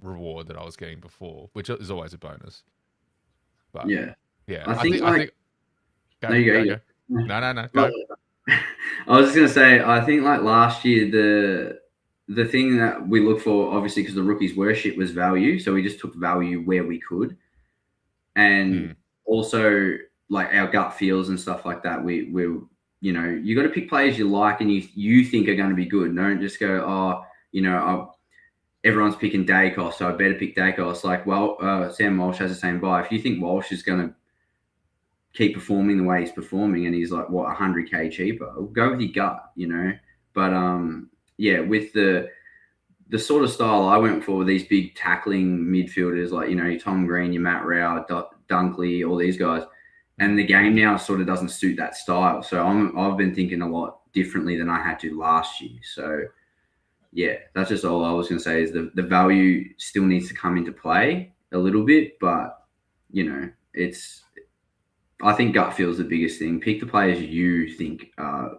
reward that I was getting before, which is always a bonus. But, Yeah, I think Go, no, you go. go. No, go. I was just gonna say, I think like last year, the thing that we look for, obviously, because the rookies worship was value, so we just took value where we could, and also like our gut feels and stuff like that. We you know, you got to pick players you like and you think are going to be good. Don't just go, oh, you know, everyone's picking Dacos, so I better pick Dacos. Like, well, Sam Walsh has the same buy. If you think Walsh is going to keep performing the way he's performing and he's like, what, 100K cheaper, go with your gut, you know? But, yeah, with the sort of style I went for, these big tackling midfielders like, you know, your Tom Green, your Matt Rao, Dunkley, all these guys. And the game now sort of doesn't suit that style. So I've been thinking a lot differently than I had to last year. So, yeah, that's just all I was going to say is the value still needs to come into play a little bit. But, you know, I think gut feel is the biggest thing. Pick the players you think are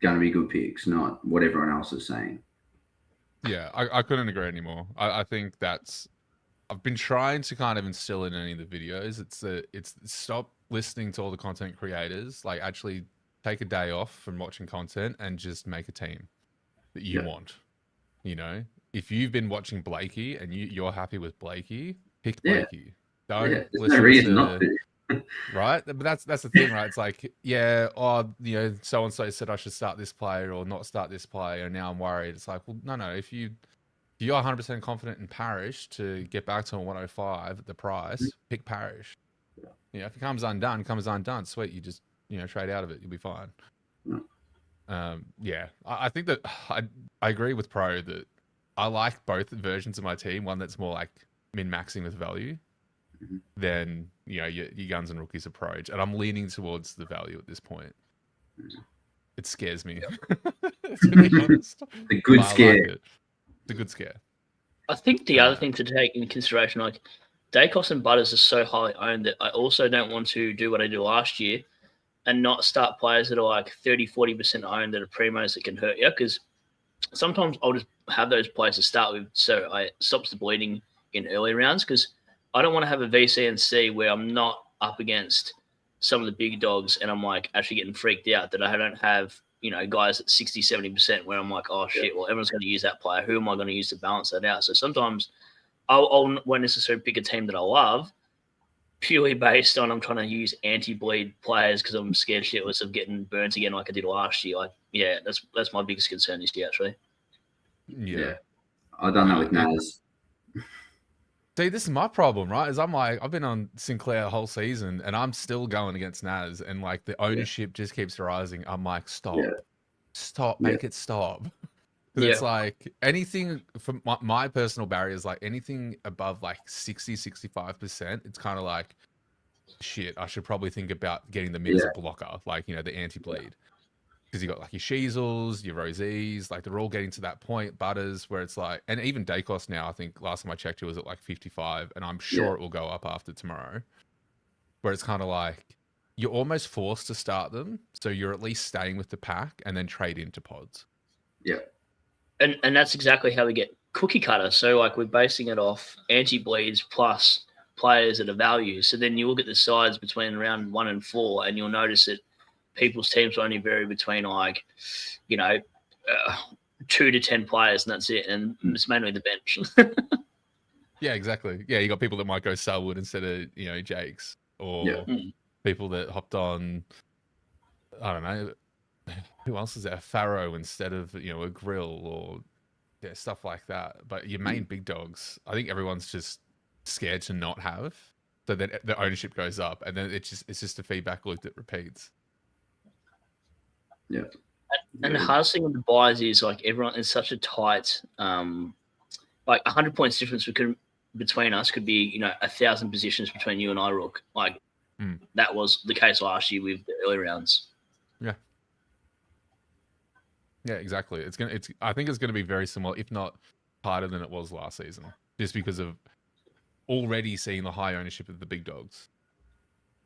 going to be good picks, not what everyone else is saying. Yeah, I couldn't agree anymore. I think I've been trying to kind of instill in any of the videos. It's stop listening to all the content creators. Like, actually take a day off from watching content and just make a team that you want. You know, if you've been watching Blakey and you're happy with Blakey, pick Blakey. Don't listen no reason not to. Right, but that's the thing, right? It's like, yeah, oh, you know, so and so said I should start this player or not start this player, and now I'm worried. It's like, well, no. If you're 100% confident in Parrish to get back to a 105 at the price, pick Parrish. You know, if it comes undone, sweet, you just, you know, trade out of it, you'll be fine. Yeah, I think that I agree with Pro that I like both versions of my team. One that's more like min-maxing with value than, you know, your guns and rookies approach. And I'm leaning towards the value at this point. It scares me. To be honest. The good scare. Like it. It's a good scare. I think the other thing to take into consideration, like Dacos and Butters are so highly owned that I also don't want to do what I did last year and not start players that are like 30-40% owned that are primos that can hurt you, because sometimes I'll just have those players to start with so it stops the bleeding in early rounds, because I don't want to have a VC and C where I'm not up against some of the big dogs and I'm like actually getting freaked out that I don't have, you know, guys at 60-70% where I'm like, oh shit, well, everyone's going to use that player. Who am I going to use to balance that out? So sometimes I won't necessarily pick a team that I love purely based on I'm trying to use anti-bleed players because I'm scared shitless of getting burnt again like I did last year. Like, yeah, that's my biggest concern this year, actually. Yeah. I've done that with Naz. See, this is my problem, right? Is I'm like, I've been on Sinclair the whole season and I'm still going against Naz, and like the ownership just keeps rising. I'm like, stop, make it stop. Because it's like anything from my personal barrier is like anything above like 60-65%. It's kind of like, shit, I should probably think about getting the mid as a blocker, like, you know, the anti-bleed. Because you got like your Sheezels, your Rosies, like they're all getting to that point. Butters, where it's like, and even Dacos now, I think last time I checked, it was at like 55, and I'm sure it will go up after tomorrow. Where it's kind of like you're almost forced to start them, so you're at least staying with the pack and then trade into pods. Yeah, and that's exactly how we get cookie cutter. So like we're basing it off anti-bleeds plus players at a value. So then you look at the sides between round 1 and 4, and you'll notice that people's teams only vary between like, you know, 2 to 10 players, and that's it. And it's mainly the bench. Yeah, exactly. Yeah, you got people that might go Selwood instead of, you know, Jakes, or people that hopped on, I don't know, who else is there? Farrow instead of, you know, a Grill, or stuff like that. But your main big dogs, I think everyone's just scared to not have. So then the ownership goes up, and then it's just a feedback loop that repeats. Yeah. And the hardest thing with the buys is like everyone is such a tight, like 100 points difference between us could be, you know, 1,000 positions between you and I, Rook. Like that was the case last year with the early rounds. Yeah. Yeah, exactly. I think it's gonna be very similar, if not harder than it was last season, just because of already seeing the high ownership of the big dogs.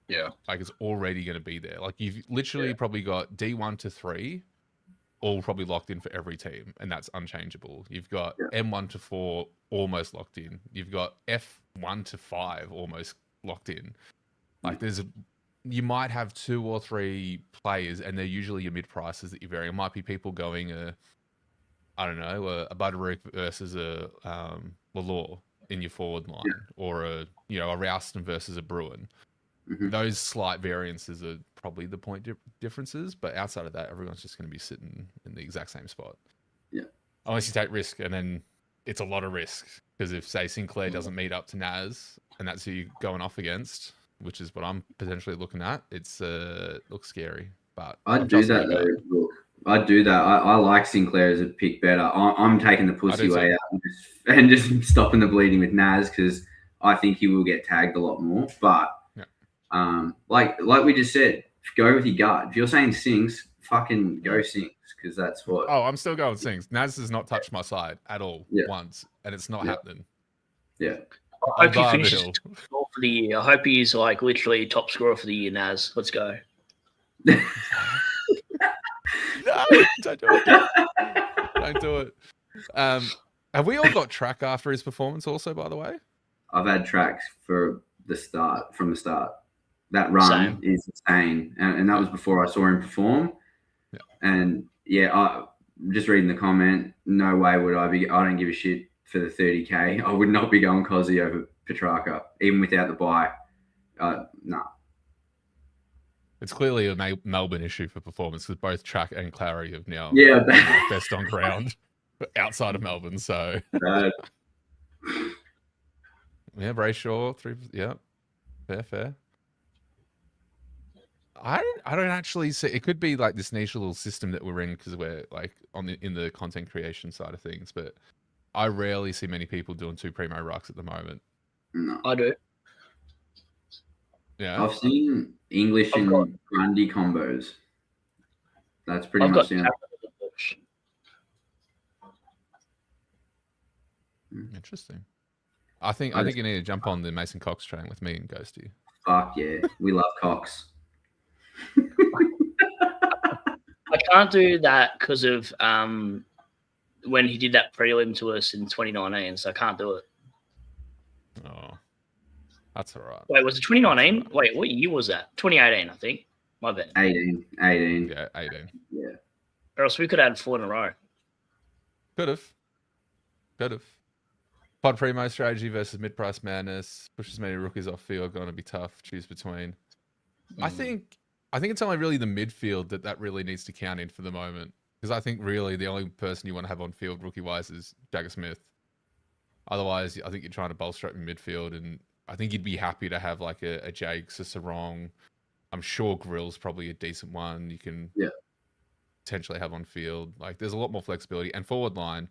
Yeah. Like it's already going to be there. Like you've literally probably got D1 to 3 all probably locked in for every team, and that's unchangeable. You've got M1 to 4 almost locked in. You've got F1 to 5 almost locked in. Like you might have 2 or 3 players, and they're usually your mid prices that you're varying. It might be people going a Butterrook versus a Lalore in your forward line, or a Rouston versus a Bruin. Mm-hmm. Those slight variances are probably the point differences, but outside of that, everyone's just going to be sitting in the exact same spot. Yeah. Unless you take risk, and then it's a lot of risk, because if, say, Sinclair doesn't meet up to Naz, and that's who you're going off against, which is what I'm potentially looking at, it looks scary. But I'd do that though. Look, I'd do that. I like Sinclair as a pick better. I'm taking the pussy way out and just stopping the bleeding with Naz, because I think he will get tagged a lot more. But like we just said, go with your gut. If you're saying Sinks, fucking go Sinks, because that's what. Oh, I'm still going Sinks. Naz has not touched my side at all once, and it's not happening. Yeah. I hope he finishes top scorer for the year. I hope he's like literally top scorer for the year, Naz. Let's go. No, don't do it. Don't do it. Have we all got track after his performance also, by the way? I've had tracks from the start. That run is insane. And that was before I saw him perform. Yeah. And I'm just reading the comment. No way would I don't give a shit for the 30K. I would not be going Cozzy over Petrarca, even without the bye. No. It's clearly a Melbourne issue for performance, because both Track and Clary have now best on ground outside of Melbourne. So Brayshaw, 3. Yeah, fair. I don't actually see. It could be like this niche little system that we're in, because we're like in the content creation side of things. But I rarely see many people doing 2 primo rucks at the moment. No, I do. Yeah, I've seen English and Grundy combos. That's pretty much the Interesting. I think you need to jump on the Mason Cox train with me and Ghosty. Fuck yeah, we love Cox. I can't do that because of when he did that prelim to us in 2019, so I can't do it. Oh, that's all right. Wait, was it 2019? Wait, what year was that? 2018, I think. My bad. 18. Yeah, 18. Yeah. Or else we could add 4 in a row. Could have. Pod primo strategy versus mid-price madness. Push as many rookies off field. Going to be tough. Choose between. I think it's only really the midfield that really needs to count in for the moment. Because I think really the only person you want to have on field rookie-wise is Jagger Smith. Otherwise, I think you're trying to bolster up in midfield, and I think you'd be happy to have like a Jags, a Sarong. I'm sure Grill's probably a decent one you can potentially have on field. Like, there's a lot more flexibility. And forward line,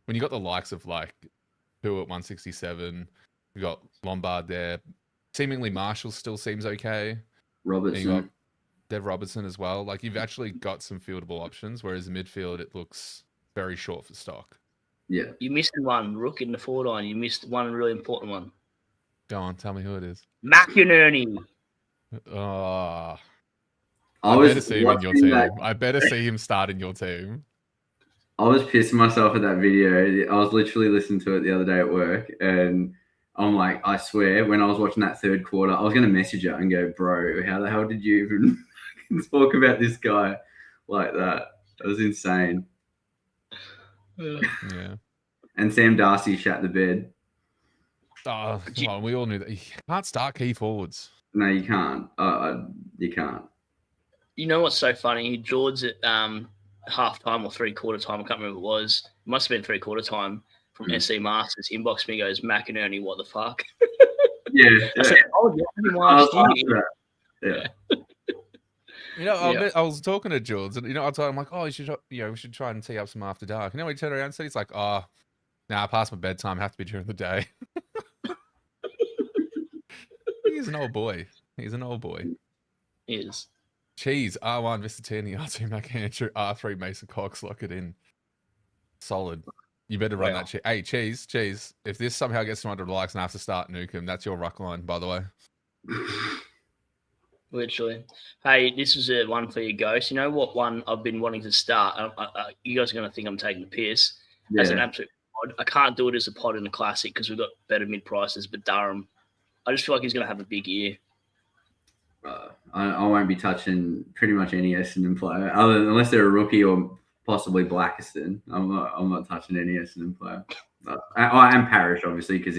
when you got the likes of like who at 167, you got Lombard there. Seemingly Marshall still seems okay. Robertson. You got Dev Robertson as well. Like, you've actually got some fieldable options, whereas midfield, it looks very short for stock. Yeah. You missed one, Rook, in the forward line. You missed one really important one. Go on, tell me who it is. McInerney. Oh. I better see him in your team. I better see him start in your team. I was pissing myself at that video. I was literally listening to it the other day at work, and I'm like, I swear, when I was watching that third quarter, I was going to message her and go, bro, how the hell did you even talk about this guy like that? That was insane. Yeah. And Sam Darcy shat the bed. Oh, come on. We all knew that. You can't start key forwards. No, you can't. You can't. You know what's so funny? George at halftime or 3/4 time, I can't remember what it was. It must have been 3/4 time from SC Masters. He inboxed me, goes, McInerney, what the fuck? Yeah. I said, oh, yeah. You know, I was talking to George, and I told him like, oh, we should try and tee up some after dark. And then we turned around and said, he's like, oh, nah, past my bedtime, have to be during the day. He's an old boy. He is. Cheese, R1, Mr. Tierney, R2, McAndrew, R3, Mason Cox, lock it in. Solid. You better run that. Hey, Cheese, if this somehow gets to 100 likes and I have to start Nukem, that's your ruck line, by the way. Literally. Hey, this is a one for you, Ghost. You know what one I've been wanting to start? You guys are going to think I'm taking the piss. As an absolute pod. I can't do it as a pod in a classic because we've got better mid prices, but Durham, I just feel like he's going to have a big year. I won't be touching pretty much any Essendon player, unless they're a rookie or possibly Blackiston. I'm not touching any Essendon player. I am Parrish, obviously, because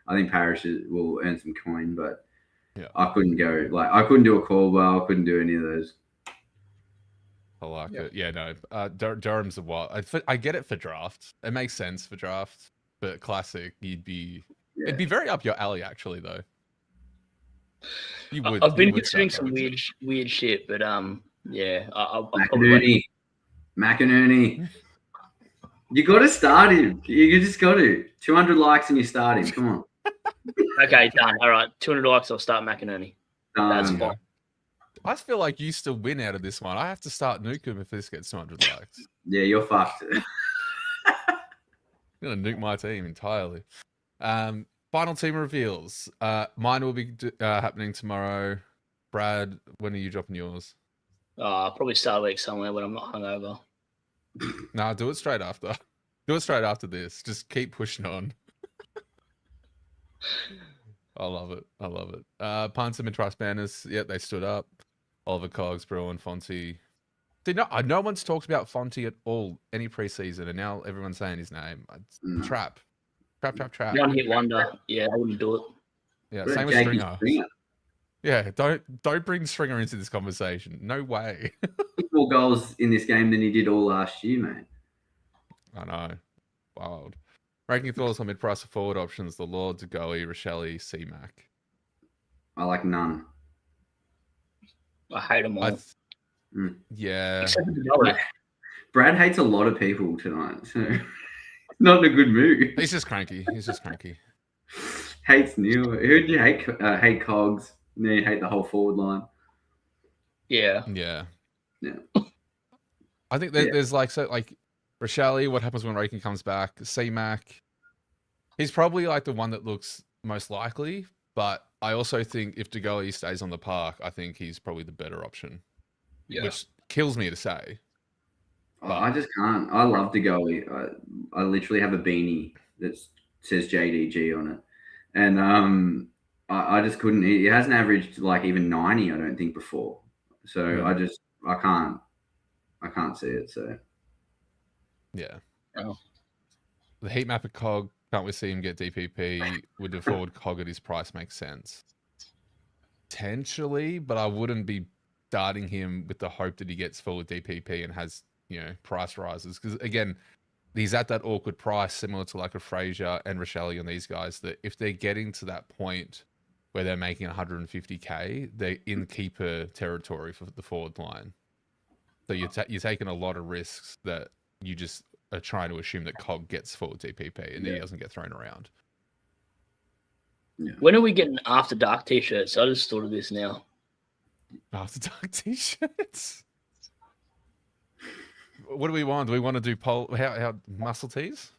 I think Parrish will earn some coin, but Yeah. I couldn't go I couldn't do a Caldwell. I couldn't do any of those. I like it. Yeah, no. Durham's a wild. I get it for draft. It makes sense for draft, but classic, it'd be very up your alley, actually, though. You would. I've been considering some weird shit, but yeah, I'll probably McInerney. You got to start him. You just got to. 200 likes and you start him. Come on. Okay, done. All right, 200 likes. I'll start McInerney. That's fine. I still like you to win out of this one. I have to start Nukem if this gets 200 likes. Yeah, you're fucked. I'm gonna nuke my team entirely. Final team reveals. Mine will be happening tomorrow. Brad, when are you dropping yours? Probably start a week somewhere when I'm not hungover. Nah, do it straight after. Do it straight after this. Just keep pushing on. I love it. I love it. Punts and midprice banners. Yep, they stood up. Oliver Cogs, Bruin, Fonty. No one's talked about Fonty at all any preseason, and now everyone's saying his name. It's trap. One hit wonder. Yeah, I wouldn't do it. Yeah, same with Stringer. Yeah, don't bring Stringer into this conversation. No way. More goals in this game than he did all last year, mate. I know. Wild. Ranking thoughts on mid-price or forward options, the Lord, Goey, Rochelle, C-Mac. I like none. I hate them all. Yeah. Brad hates a lot of people tonight, so not in a good mood. He's just cranky. Hates Neil. Who did you hate? Hate Cogs. And then you hate the whole forward line. Yeah. I think there's Rochelle, what happens when Rakin comes back? C-Mac. He's probably like the one that looks most likely, but I also think if DeGoey stays on the park, I think he's probably the better option. Yeah. Which kills me to say. I just can't. I love DeGoey. I literally have a beanie that says JDG on it. And I just couldn't. He hasn't averaged like even 90, I don't think, before. So I can't see it. So yeah. The heat map of Cog, can't we see him get DPP? Would the forward Cog at his price make sense? Potentially, but I wouldn't be starting him with the hope that he gets forward DPP and has, price rises. Because again, he's at that awkward price, similar to like a Fraser and Rochelle and these guys, that if they're getting to that point where they're making 150k, they're in keeper territory for the forward line. So you're taking a lot of risks that you just are trying to assume that Cog gets forward DPP and he doesn't get thrown around. Yeah. When are we getting After Dark t-shirts? I just thought of this now. After Dark t-shirts? What do we want? Do we want to do how muscle tees?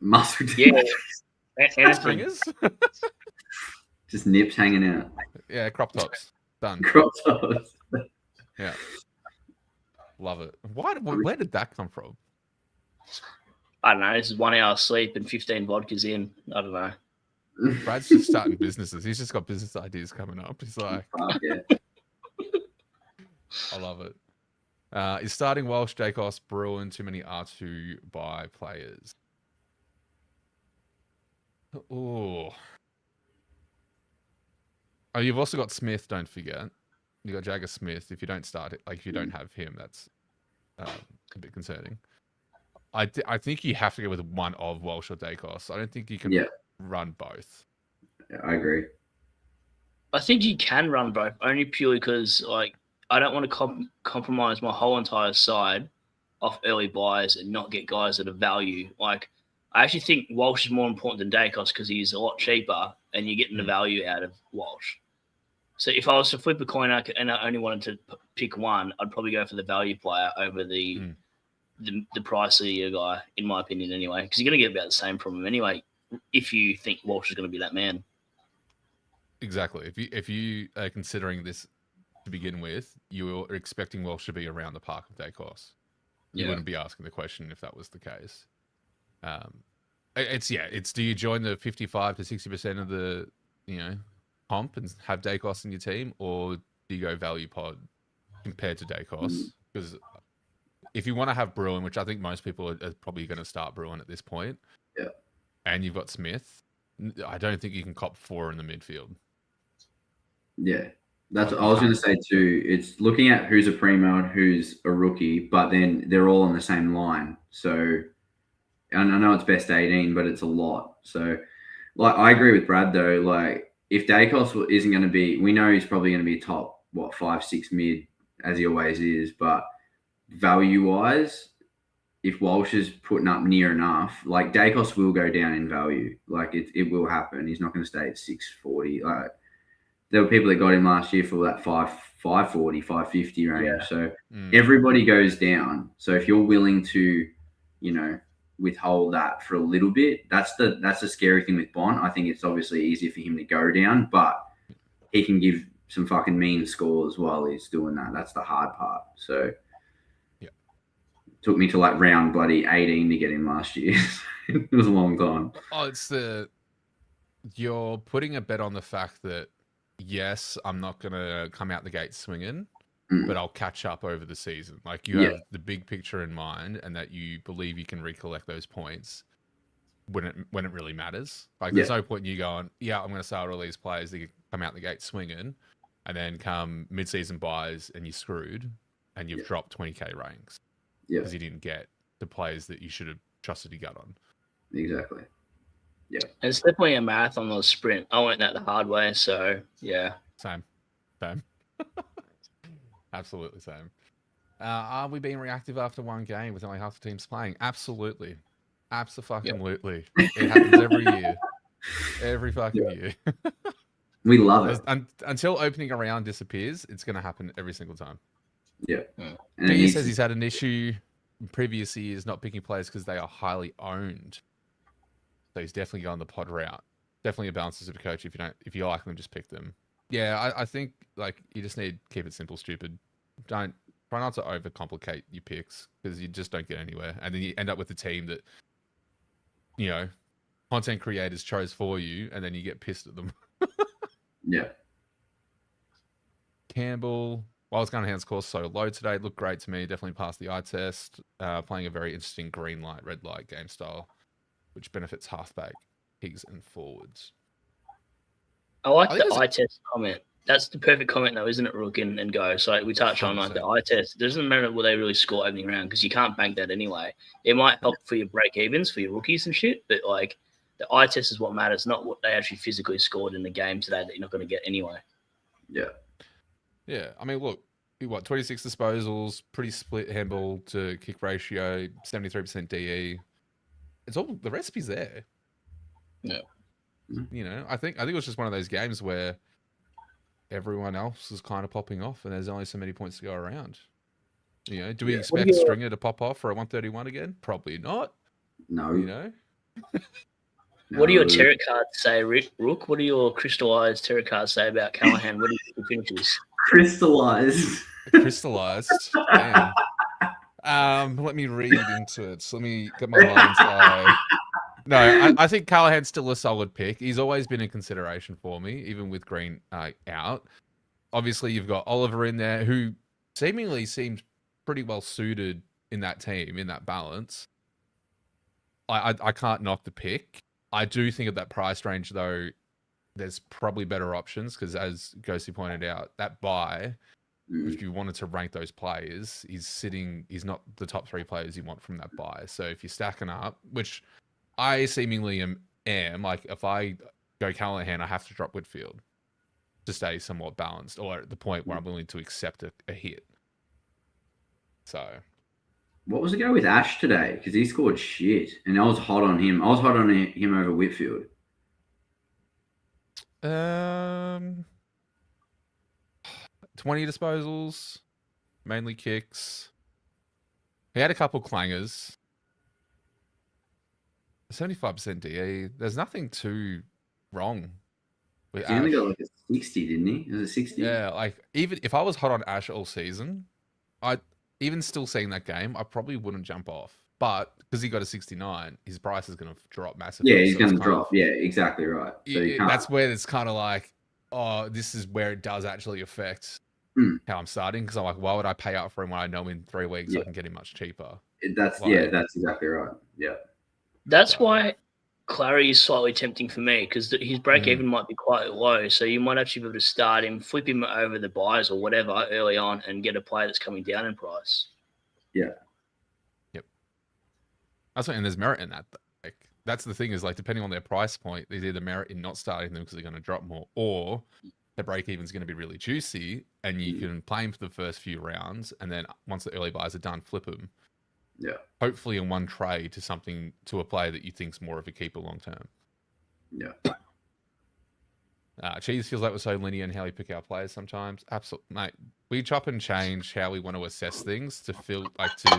Muscle tees? Yeah. And stringers? Just nips hanging out. Yeah, crop tops. Done. Crop tops. Yeah. Love it. Where did that come from? I don't know. This is 1 hour sleep and 15 vodkas in. I don't know. Brad's just starting businesses. He's just got business ideas coming up. He's like, I love it. Is starting Walsh, Jacobs, Bruin too many R2 by players? Oh, you've also got Smith. Don't forget, you got Jagger Smith. If you don't start it, if you don't have him, that's a bit concerning. I think you have to go with one of Walsh or Dacos. I don't think you can run both. Yeah, I agree. I think you can run both, only purely because I don't want to compromise my whole entire side off early buys and not get guys that are value. I actually think Walsh is more important than Dacos because he's a lot cheaper and you're getting the value out of Walsh. So if I was to flip a coin and I only wanted to pick one, I'd probably go for the value player over the pricier guy, in my opinion, anyway, because you're going to get about the same from him anyway if you think Walsh is going to be that man. Exactly. If you are considering this to begin with, you're expecting Walsh to be around the park of Dacos. You wouldn't be asking the question if that was the case. It's do you join the 55 to 60% of the comp and have Dacos in your team, or do you go value pod compared to Dacos? Because if you want to have Bruin, which I think most people are probably going to start Bruin at this point, and you've got Smith, I don't think you can cop 4 in the midfield. Yeah. That's what I was going to say too. It's looking at who's a primo and who's a rookie, but then they're all on the same line. So, and I know it's best 18, but it's a lot. So, like, I agree with Brad though. Like, if Dacos isn't going to be, we know he's probably going to be top 5, 6 mid as he always is. But value wise, if Walsh is putting up near enough, like Dacos will go down in value. Like it will happen. He's not going to stay at 640. Like, there were people that got him last year for that 540, 550 range. Yeah. So everybody goes down. So if you're willing to, withhold that for a little bit, that's the scary thing with Bont. I think it's obviously easier for him to go down, but he can give some fucking mean scores while he's doing that. That's the hard part. So it took me to like round bloody 18 to get him last year. It was a long time. Oh, you're putting a bet on the fact that, yes, I'm not going to come out the gate swinging, but I'll catch up over the season. Like, you have the big picture in mind, and that you believe you can recollect those points when it really matters. Like, there's no point in you going, I'm going to sell all these players that come out the gate swinging, and then come mid-season buys and you're screwed, and you've dropped 20k ranks because you didn't get the players that you should have trusted your gut on. Exactly. Yeah, it's definitely a marathon or a sprint. I went that the hard way, so yeah. Same. Absolutely same. Are we being reactive after one game with only half the teams playing? Absolutely. Abso-fucking-lutely. It happens every year. Every fucking year. We love it. Until opening a round disappears, it's going to happen every single time. Yeah. D says he's had an issue in previous years not picking players because they are highly owned. So he's definitely going the pod route. Definitely a balanced SuperCoach. If you like them, just pick them. Yeah, I think like you just need to keep it simple, stupid. Try not to overcomplicate your picks because you just don't get anywhere, and then you end up with a team that content creators chose for you, and then you get pissed at them. Yeah. Campbell, Wild Gunhand's course so low today. Looked great to me. Definitely passed the eye test. Playing a very interesting green light, red light game style, which benefits halfback, pigs, and forwards. I like the eye test comment. That's the perfect comment, though, isn't it, Rook and Go? So we touched on like the eye test. It doesn't matter what they really score opening round because you can't bank that anyway. It might help for your break evens for your rookies and shit, but like the eye test is what matters, not what they actually physically scored in the game today that you're not going to get anyway. Yeah. Yeah. I mean, look, 26 disposals, pretty split handball to kick ratio, 73% DE. It's all the recipe's there. Yeah. I think it was just one of those games where everyone else is kind of popping off, and there's only so many points to go around. Do we expect Stringer to pop off for a 131 again? Probably not. No. What do your tarot cards say, Rook? What do your crystallized tarot cards say about Callahan? What do you think it is? Crystallized. Damn. Let me read into it. So let me get my mind's eye. No, I think Callahan's still a solid pick. He's always been in consideration for me, even with Green out. Obviously, you've got Oliver in there, who seemingly seems pretty well suited in that team, in that balance. I can't knock the pick. I do think at that price range, though, there's probably better options because, as Ghosty pointed out, that buy, if you wanted to rank those players, he's not the top 3 players you want from that buy. So if you're stacking up, which I seemingly am, like if I go Callahan, I have to drop Whitfield to stay somewhat balanced, or at the point where I'm willing to accept a hit. So, what was the go with Ash today? Because he scored shit, and I was hot on him. I was hot on him over Whitfield. 20 disposals, mainly kicks. He had a couple clangers. 75% DE. There's nothing too wrong with Ash. He only got like a 60, didn't he? Was it 60? Yeah, like even if I was hot on Ash all season, even still seeing that game, I probably wouldn't jump off. But because he got a 69, his price is going to drop massively. Yeah, he's going to drop. Yeah, exactly right. So that's where it's kind of like, oh, this is where it does actually affect how I'm starting, because I'm like, why would I pay up for him when I know in 3 weeks I can get him much cheaper? That's exactly right. Yeah. That's why Clary is slightly tempting for me, because his break even might be quite low. So you might actually be able to start him, flip him over the buys or whatever early on, and get a player that's coming down in price. Yeah. Yep. That's what, and there's merit in that. Like, that's the thing, is like, depending on their price point, there's either merit in not starting them because they're going to drop more, or the break even is going to be really juicy, and you can play him for the first few rounds, and then once the early buys are done, flip him. Yeah. Hopefully in one trade to a player that you think's more of a keeper long term. Yeah. Cheese feels like we're so linear in how we pick our players sometimes. Absolutely, mate. We chop and change how we want to assess things to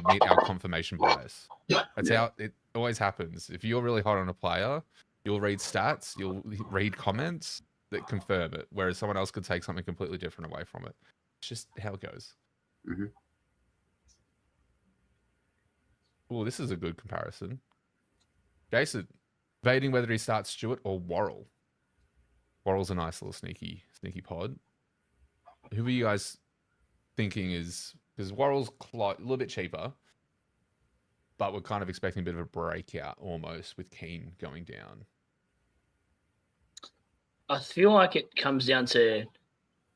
meet our confirmation bias. That's how it always happens. If you're really hot on a player, you'll read stats, you'll read comments that confirm it, whereas someone else could take something completely different away from it. It's just how it goes. Mm-hmm. Oh, this is a good comparison. Jason, debating whether he starts Stewart or Worrell. Worrell's a nice little sneaky pod. Who are you guys thinking is... Because Worrell's a little bit cheaper, but we're kind of expecting a bit of a breakout almost with Keane going down. I feel like it comes down to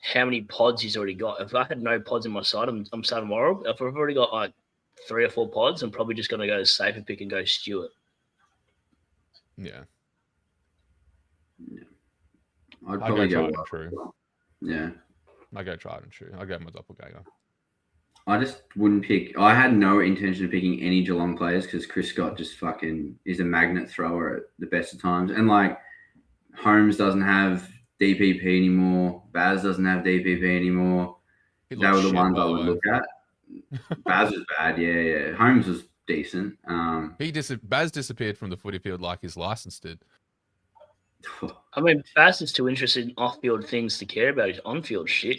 how many pods he's already got. If I had no pods in my side, I'm starting Worrell. If I've already got like 3 or 4 pods, I'm probably just going to go safer pick and go Stewart. Yeah. I'd probably go true. Yeah. I go tried and true. I go my doppelganger. I just wouldn't pick. I had no intention of picking any Geelong players because Chris Scott just fucking is a magnet thrower at the best of times. And like Holmes doesn't have DPP anymore. Baz doesn't have DPP anymore. They were the ones I would look at. Baz was bad. Yeah. Holmes was decent. Baz disappeared from the footy field like his license did. I mean, Baz is too interested in off-field things to care about his on-field shit.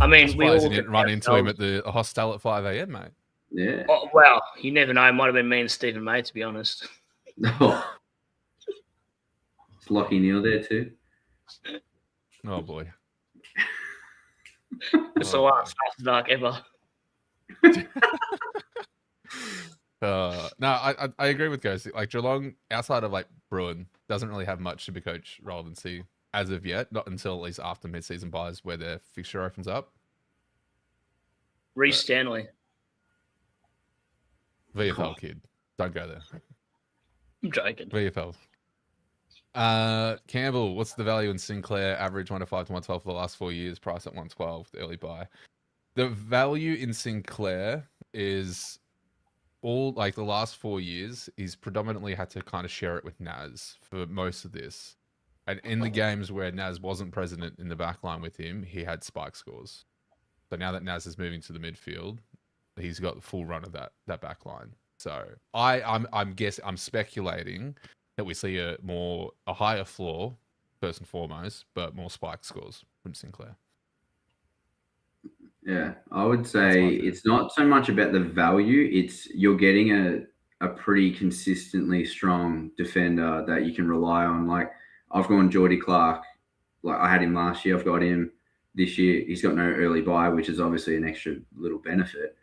I mean, we all didn't run into him at the hostel at 5 a.m, mate. Yeah. Oh, well, you never know. It might have been me and Stephen May, to be honest. Oh. Is Lockie Neal there too? Oh boy. It's the last after dark ever. No, I agree with Ghost. Like Geelong, outside of like Bruin, doesn't really have much SuperCoach relevancy as of yet. Not until at least after mid-season buys, where their fixture opens up. Reece Stanley. VFL kid, don't go there. I'm joking. VFL. Campbell, what's the value in Sinclair? Average 105 to 112 for the last 4 years. Price at 112. The early buy. The value in Sinclair is all like the last 4 years. He's predominantly had to kind of share it with Naz for most of this. And in the games where Naz wasn't present in the back line with him, he had spike scores. So now that Naz is moving to the midfield, he's got the full run of that back line. So I'm speculating that we see a higher floor, first and foremost, but more spike scores from Sinclair. Yeah, I would say it's not so much about the value. It's you're getting a pretty consistently strong defender that you can rely on. Like I've gone Geordie Clark. Like I had him last year. I've got him this year. He's got no early buy, which is obviously an extra little benefit.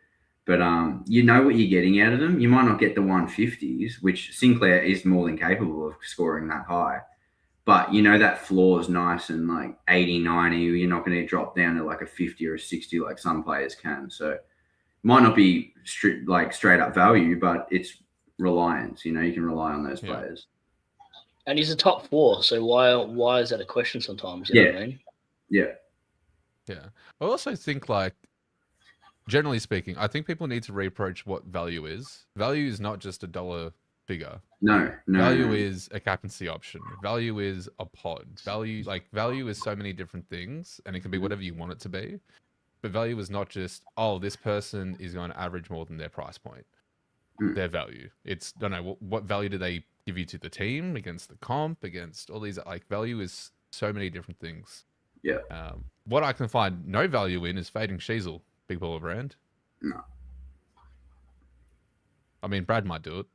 But you know what you're getting out of them. You might not get the 150s, which Sinclair is more than capable of scoring that high. But you know that floor is nice and like 80, 90. You're not going to drop down to like a 50 or a 60 like some players can. So it might not be straight up value, but it's reliance. You know, you can rely on those players. And he's a top 4, so why is that a question sometimes? You know what I mean? Yeah. Yeah. I also think like, generally speaking, I think people need to reapproach what value is. Value is not just a dollar figure. No. Value is a captaincy option. Value is a pod. Value is so many different things, and it can be whatever you want it to be. But value is not just, this person is going to average more than their price point. Their value. It's, don't know, what value do they give you to the team, against the comp, against all these, like, value is so many different things. Yeah. What I can find no value in is fading Sheasel, big baller brand. No. I mean, Brad might do it.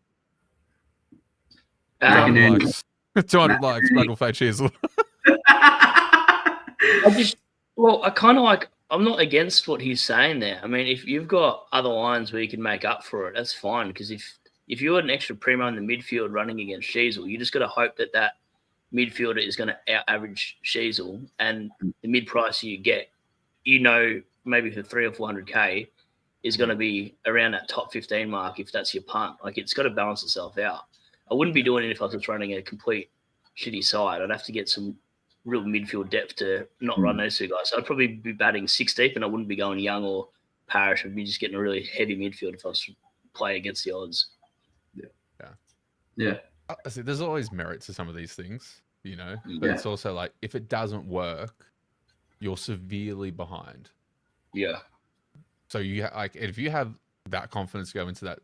200 likes. 200 likes, Brad will fade Sheasel. I kind of like. I'm not against what he's saying there. I mean, if you've got other lines where you can make up for it, that's fine. Because if you had an extra primo in the midfield running against Sheasel, you just got to hope that midfielder is going to out-average Sheasel, and the mid-price you get, maybe for 300 or 400K, is going to be around that top 15 mark if that's your punt. Like, it's got to balance itself out. I wouldn't be doing it if I was just running a complete shitty side. I'd have to get some real midfield depth to not run those two guys. So I'd probably be batting 6 deep, and I wouldn't be going Young or Parrish. I'd be just getting a really heavy midfield if I was playing against the odds. Yeah. I see, there's always merit to some of these things, but it's also like, if it doesn't work, you're severely behind. Yeah. So if you have that confidence to go into that,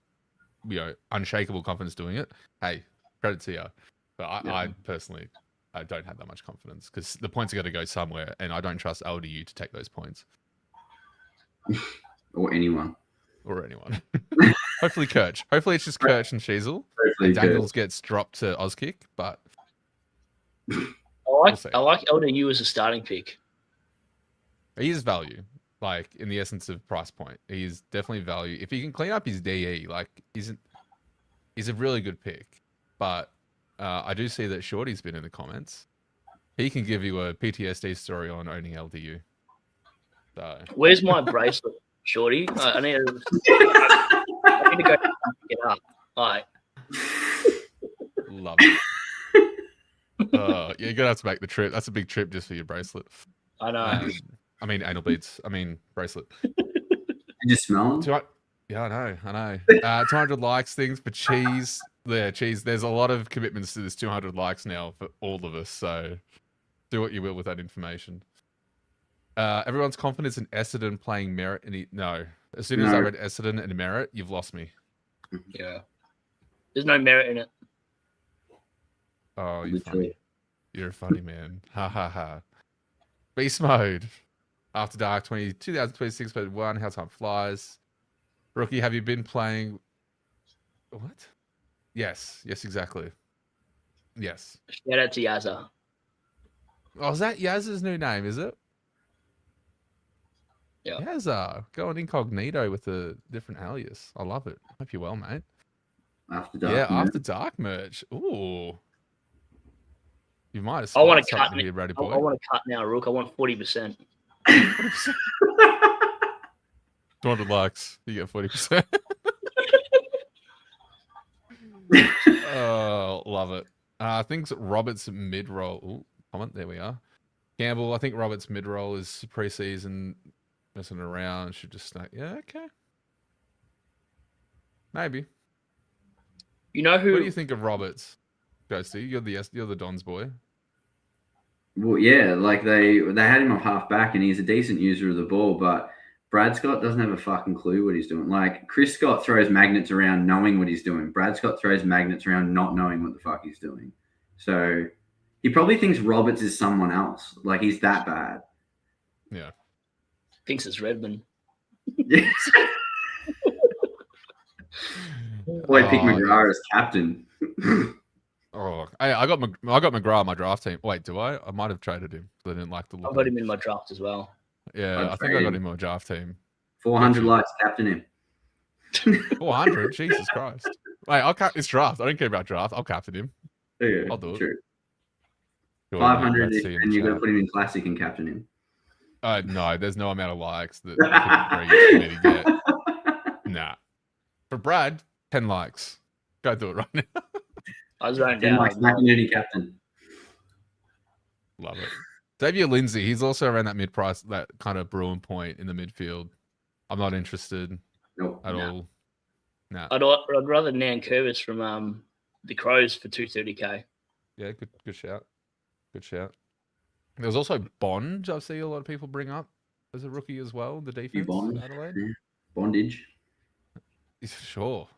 unshakable confidence doing it, hey, credit to you. But I personally, I don't have that much confidence, because the points are going to go somewhere, and I don't trust LDU to take those points. Or anyone. Hopefully Kirch. Hopefully it's just Kirch and Sheasel. And Daniels gets dropped to Auskick, but I like LDU as a starting pick. He is value, like, in the essence of price point. He is definitely value. If he can clean up his DE, like, he's a really good pick. But I do see that Shorty's been in the comments. He can give you a PTSD story on owning LDU. So. Where's my bracelet, Shorty? I need to go pick it up. All right. Love it. You're going to have to make the trip. That's a big trip just for your bracelet. I know. I mean, anal beads. I mean, bracelet. You just smell them? Yeah, I know. 200 likes things for cheese. Yeah, cheese. There's a lot of commitments to this 200 likes now for all of us. So do what you will with that information. Everyone's confidence in Essendon playing Merit. No. As soon as I read Essendon and Merit, you've lost me. Yeah. There's no merit in it. Oh, you're funny. You're a funny man. Ha ha ha. Beast mode. After Dark 2026 but 1. How time flies. Rookie, have you been playing? What? Yes, exactly. Yes. Shout out to Yazza. Oh, is that Yazza's new name, is it? Yeah. Yazza. Going incognito with a different alias. I love it. Hope you're well, mate. After Dark. Yeah, After Dark merch. Ooh. You might have. I want to cut here, Brady boy. I want to cut now, Rook. I want 40%. 200 likes. You get 40%. Oh, love it. I think Robert's mid-roll. Ooh, comment. There we are. Campbell, I think Robert's mid-roll is preseason messing around. Should just snake. Yeah, okay. Maybe. You know who? What do you think of Roberts? Ghosty, you're the Dons boy. Well, yeah, like they had him off half back, and he's a decent user of the ball, but Brad Scott doesn't have a fucking clue what he's doing. Like, Chris Scott throws magnets around knowing what he's doing. Brad Scott throws magnets around not knowing what the fuck he's doing. So he probably thinks Roberts is someone else. Like, he's that bad. Yeah. Thinks it's Redmond. Yes. Boy, pick McGrath as captain. Oh, I got McGrath on my draft team. Wait, do I? I might have traded him because I didn't like the look. I got him in my draft as well. Yeah, I think I got him in my draft team. 400 likes, captain him. 400? Jesus Christ. Wait, I'll cap his draft. I don't care about draft. I'll captain him. Yeah, I'll do it. True. 500 and you're going to put him in classic and captain him. No, there's no amount of likes that I could agree to get. Nah. For Brad, 10 likes. Go do it right now. I was writing 10 down. likes, McInerney captain. Love it. Xavier Lindsay, he's also around that mid-price, that kind of Bruin point in the midfield. I'm not interested at all. No. I'd rather Nan Curvis from the Crows for 230K. Yeah, good shout. Good shout. There was also Bond. I see a lot of people bring up as a rookie as well. The defense. Bond. Adelaide. Yeah. Bondage. Sure.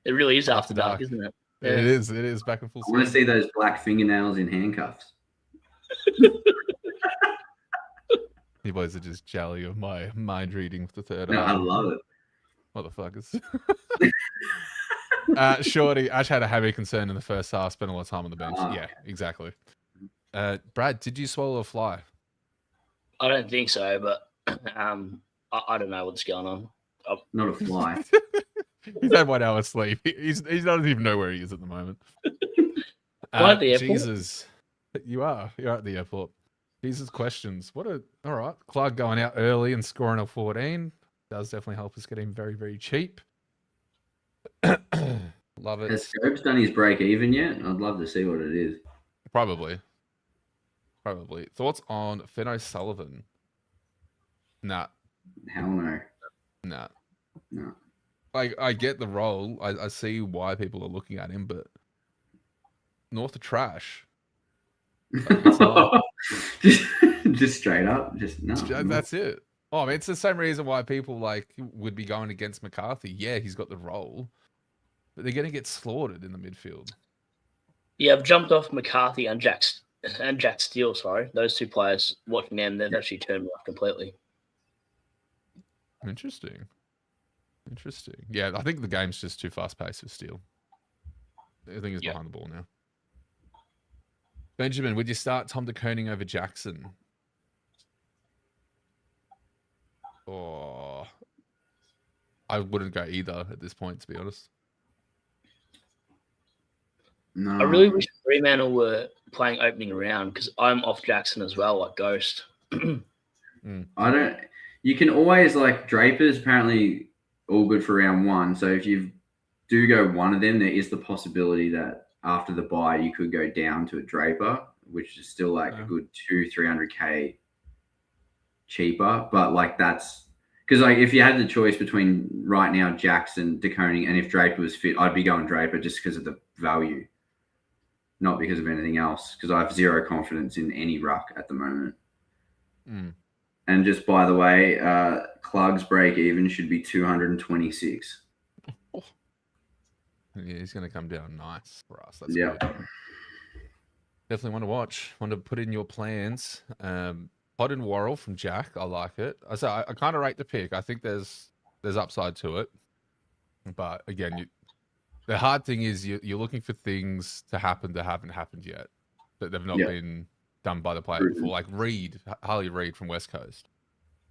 It really is after dark, isn't it? Yeah. It is back in full I want to see those black fingernails in handcuffs. You boys are just jelly of my mind reading with the third No, eye. I love it. Motherfuckers. Shorty, Ash had a heavy concern in the first half, spent a lot of time on the bench. Ah, Yeah, okay. exactly. Brad, did you swallow a fly? I don't think so, but I don't know what's going on. Not a fly. He's had 1 hour sleep. He doesn't even know where he is at the moment. Am I at the airport? Jesus, you're at the airport. Jesus, questions. All right. Clark going out early and scoring a 14 does definitely help us get him very, very cheap. Love it. Has Scopes done his break even yet? I'd love to see what it is. Probably. Thoughts on Finn O'Sullivan? Nah. Hell no. Nah. No. I get the role. I see why people are looking at him, but North of trash. just straight up. Just no. That's it. Oh, I mean, it's the same reason why people would be going against McCarthy. Yeah, he's got the role, but they're going to get slaughtered in the midfield. Yeah, I've jumped off McCarthy and Jack Steele. Sorry, those two players. Watching them, they've actually turned me off completely. Interesting. Yeah, I think the game's just too fast paced for Steele. I think he's behind the ball now. Benjamin, would you start Tom de Koning over Jackson? Oh, I wouldn't go either at this point, to be honest. No. I really wish Fremantle were playing opening round because I'm off Jackson as well, like Ghost. I don't. You can always Draper's apparently all good for round 1. So if you do go one of them, there is the possibility that after the bye you could go down to a Draper, which is still a good 200-300k cheaper. But that's because if you had the choice between right now Jackson, de Koning, and if Draper was fit, I'd be going Draper just because of the value, not because of anything else. Because I have zero confidence in any ruck at the moment. And just by the way, Clug's break even should be 226. Yeah, he's going to come down nice for us. That's good. Definitely want to watch. Want to put in your plans. Pod and Worrell from Jack. I like it. I kind of rate the pick. I think there's upside to it. But again, the hard thing is you're looking for things to happen that haven't happened yet. That they've not been done by the player before. Like Harley Reid from West Coast.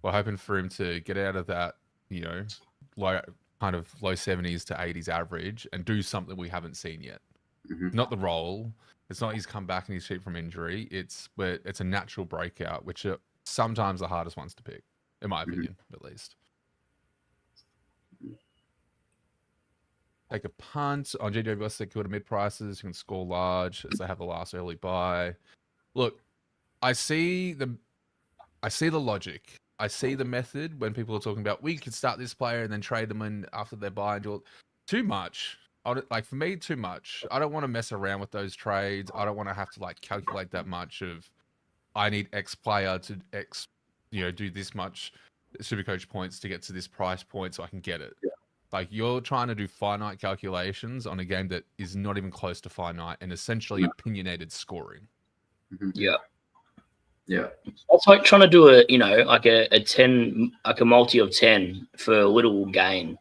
We're hoping for him to get out of that, low 70s to 80s average and do something we haven't seen yet. Not the role. It's not he's come back and he's cheap from injury. It's a natural breakout, which are sometimes the hardest ones to pick, in my opinion, at least. Take a punt on GWS. They go to mid prices. You can score large as they have the last early buy. Look, I see the logic. I see the method when people are talking about we could start this player and then trade them in after their buy and do it. Too much. For me, too much. I don't want to mess around with those trades. I don't want to have to calculate that much of I need X player to X, do this much SuperCoach points to get to this price point so I can get it. Yeah. You're trying to do finite calculations on a game that is not even close to finite and essentially opinionated scoring. Yeah. Yeah. It's like trying to do a 10, a multi of 10 for a little gain.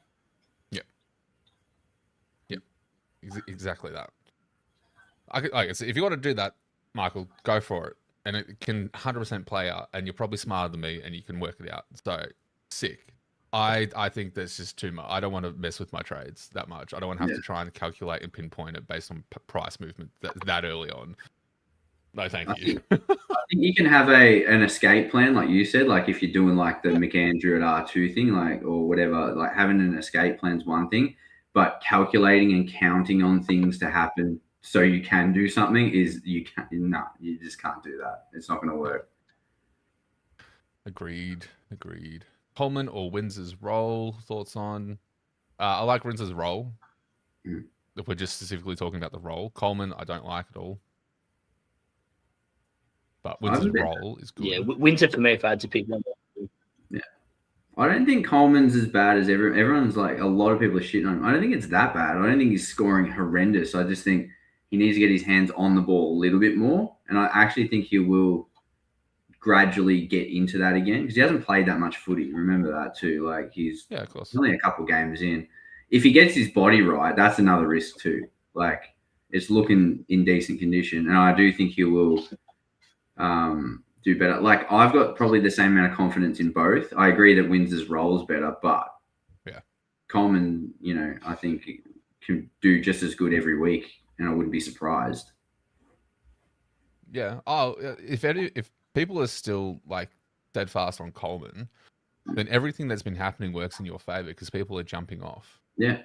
Exactly that. If you want to do that, Michael, go for it. And it can 100% play out, and you're probably smarter than me, and you can work it out. So, sick. I think that's just too much. I don't want to mess with my trades that much. I don't want to have to try and calculate and pinpoint it based on price movement that early on. No, thank you. I think you can have an escape plan, like you said. If you're doing the McAndrew at R2 thing, or whatever, having an escape plan is one thing. But calculating and counting on things to happen so you can do something you just can't do that. It's not going to work. Agreed. Coleman or Windsor's role? Thoughts on? I like Windsor's role. If we're just specifically talking about the role, Coleman I don't like at all. But Windsor's role is good. Yeah, Windsor for me if I had to pick one. Yeah. I don't think Coleman's as bad as everyone's a lot of people are shitting on him. I don't think it's that bad. I don't think he's scoring horrendous. I just think he needs to get his hands on the ball a little bit more. And I actually think he will gradually get into that again because he hasn't played that much footy. Remember that too. He's of course. only a couple games in. if he gets his body right, that's another risk too. Like, it's looking in decent condition, and I do think he will do better. Like, I've got probably the same amount of confidence in both. I agree that Windsor's role is better, but Coleman, I think can do just as good every week, and I wouldn't be surprised. Yeah. Oh, if people are still like steadfast on Coleman, then everything that's been happening works in your favor because people are jumping off. Yeah.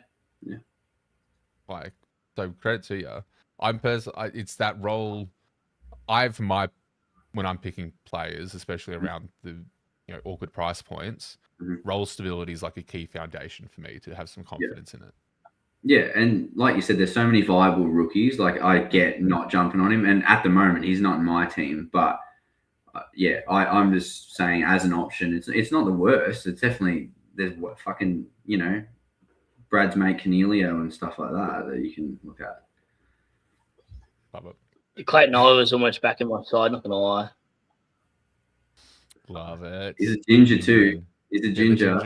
Like, so credit to you. It's that role. When I'm picking players, especially around the awkward price points, role stability is like a key foundation for me to have some confidence in it. Yeah, and like you said, there's so many viable rookies. Like, I get not jumping on him, and at the moment he's not in my team. But I'm just saying as an option, it's not the worst. It's definitely there's Brad's mate Cornelio and stuff like that you can look at. Love it. Clayton Oliver's almost back in my side. Not gonna lie. Love it. He's a ginger too. He's a ginger.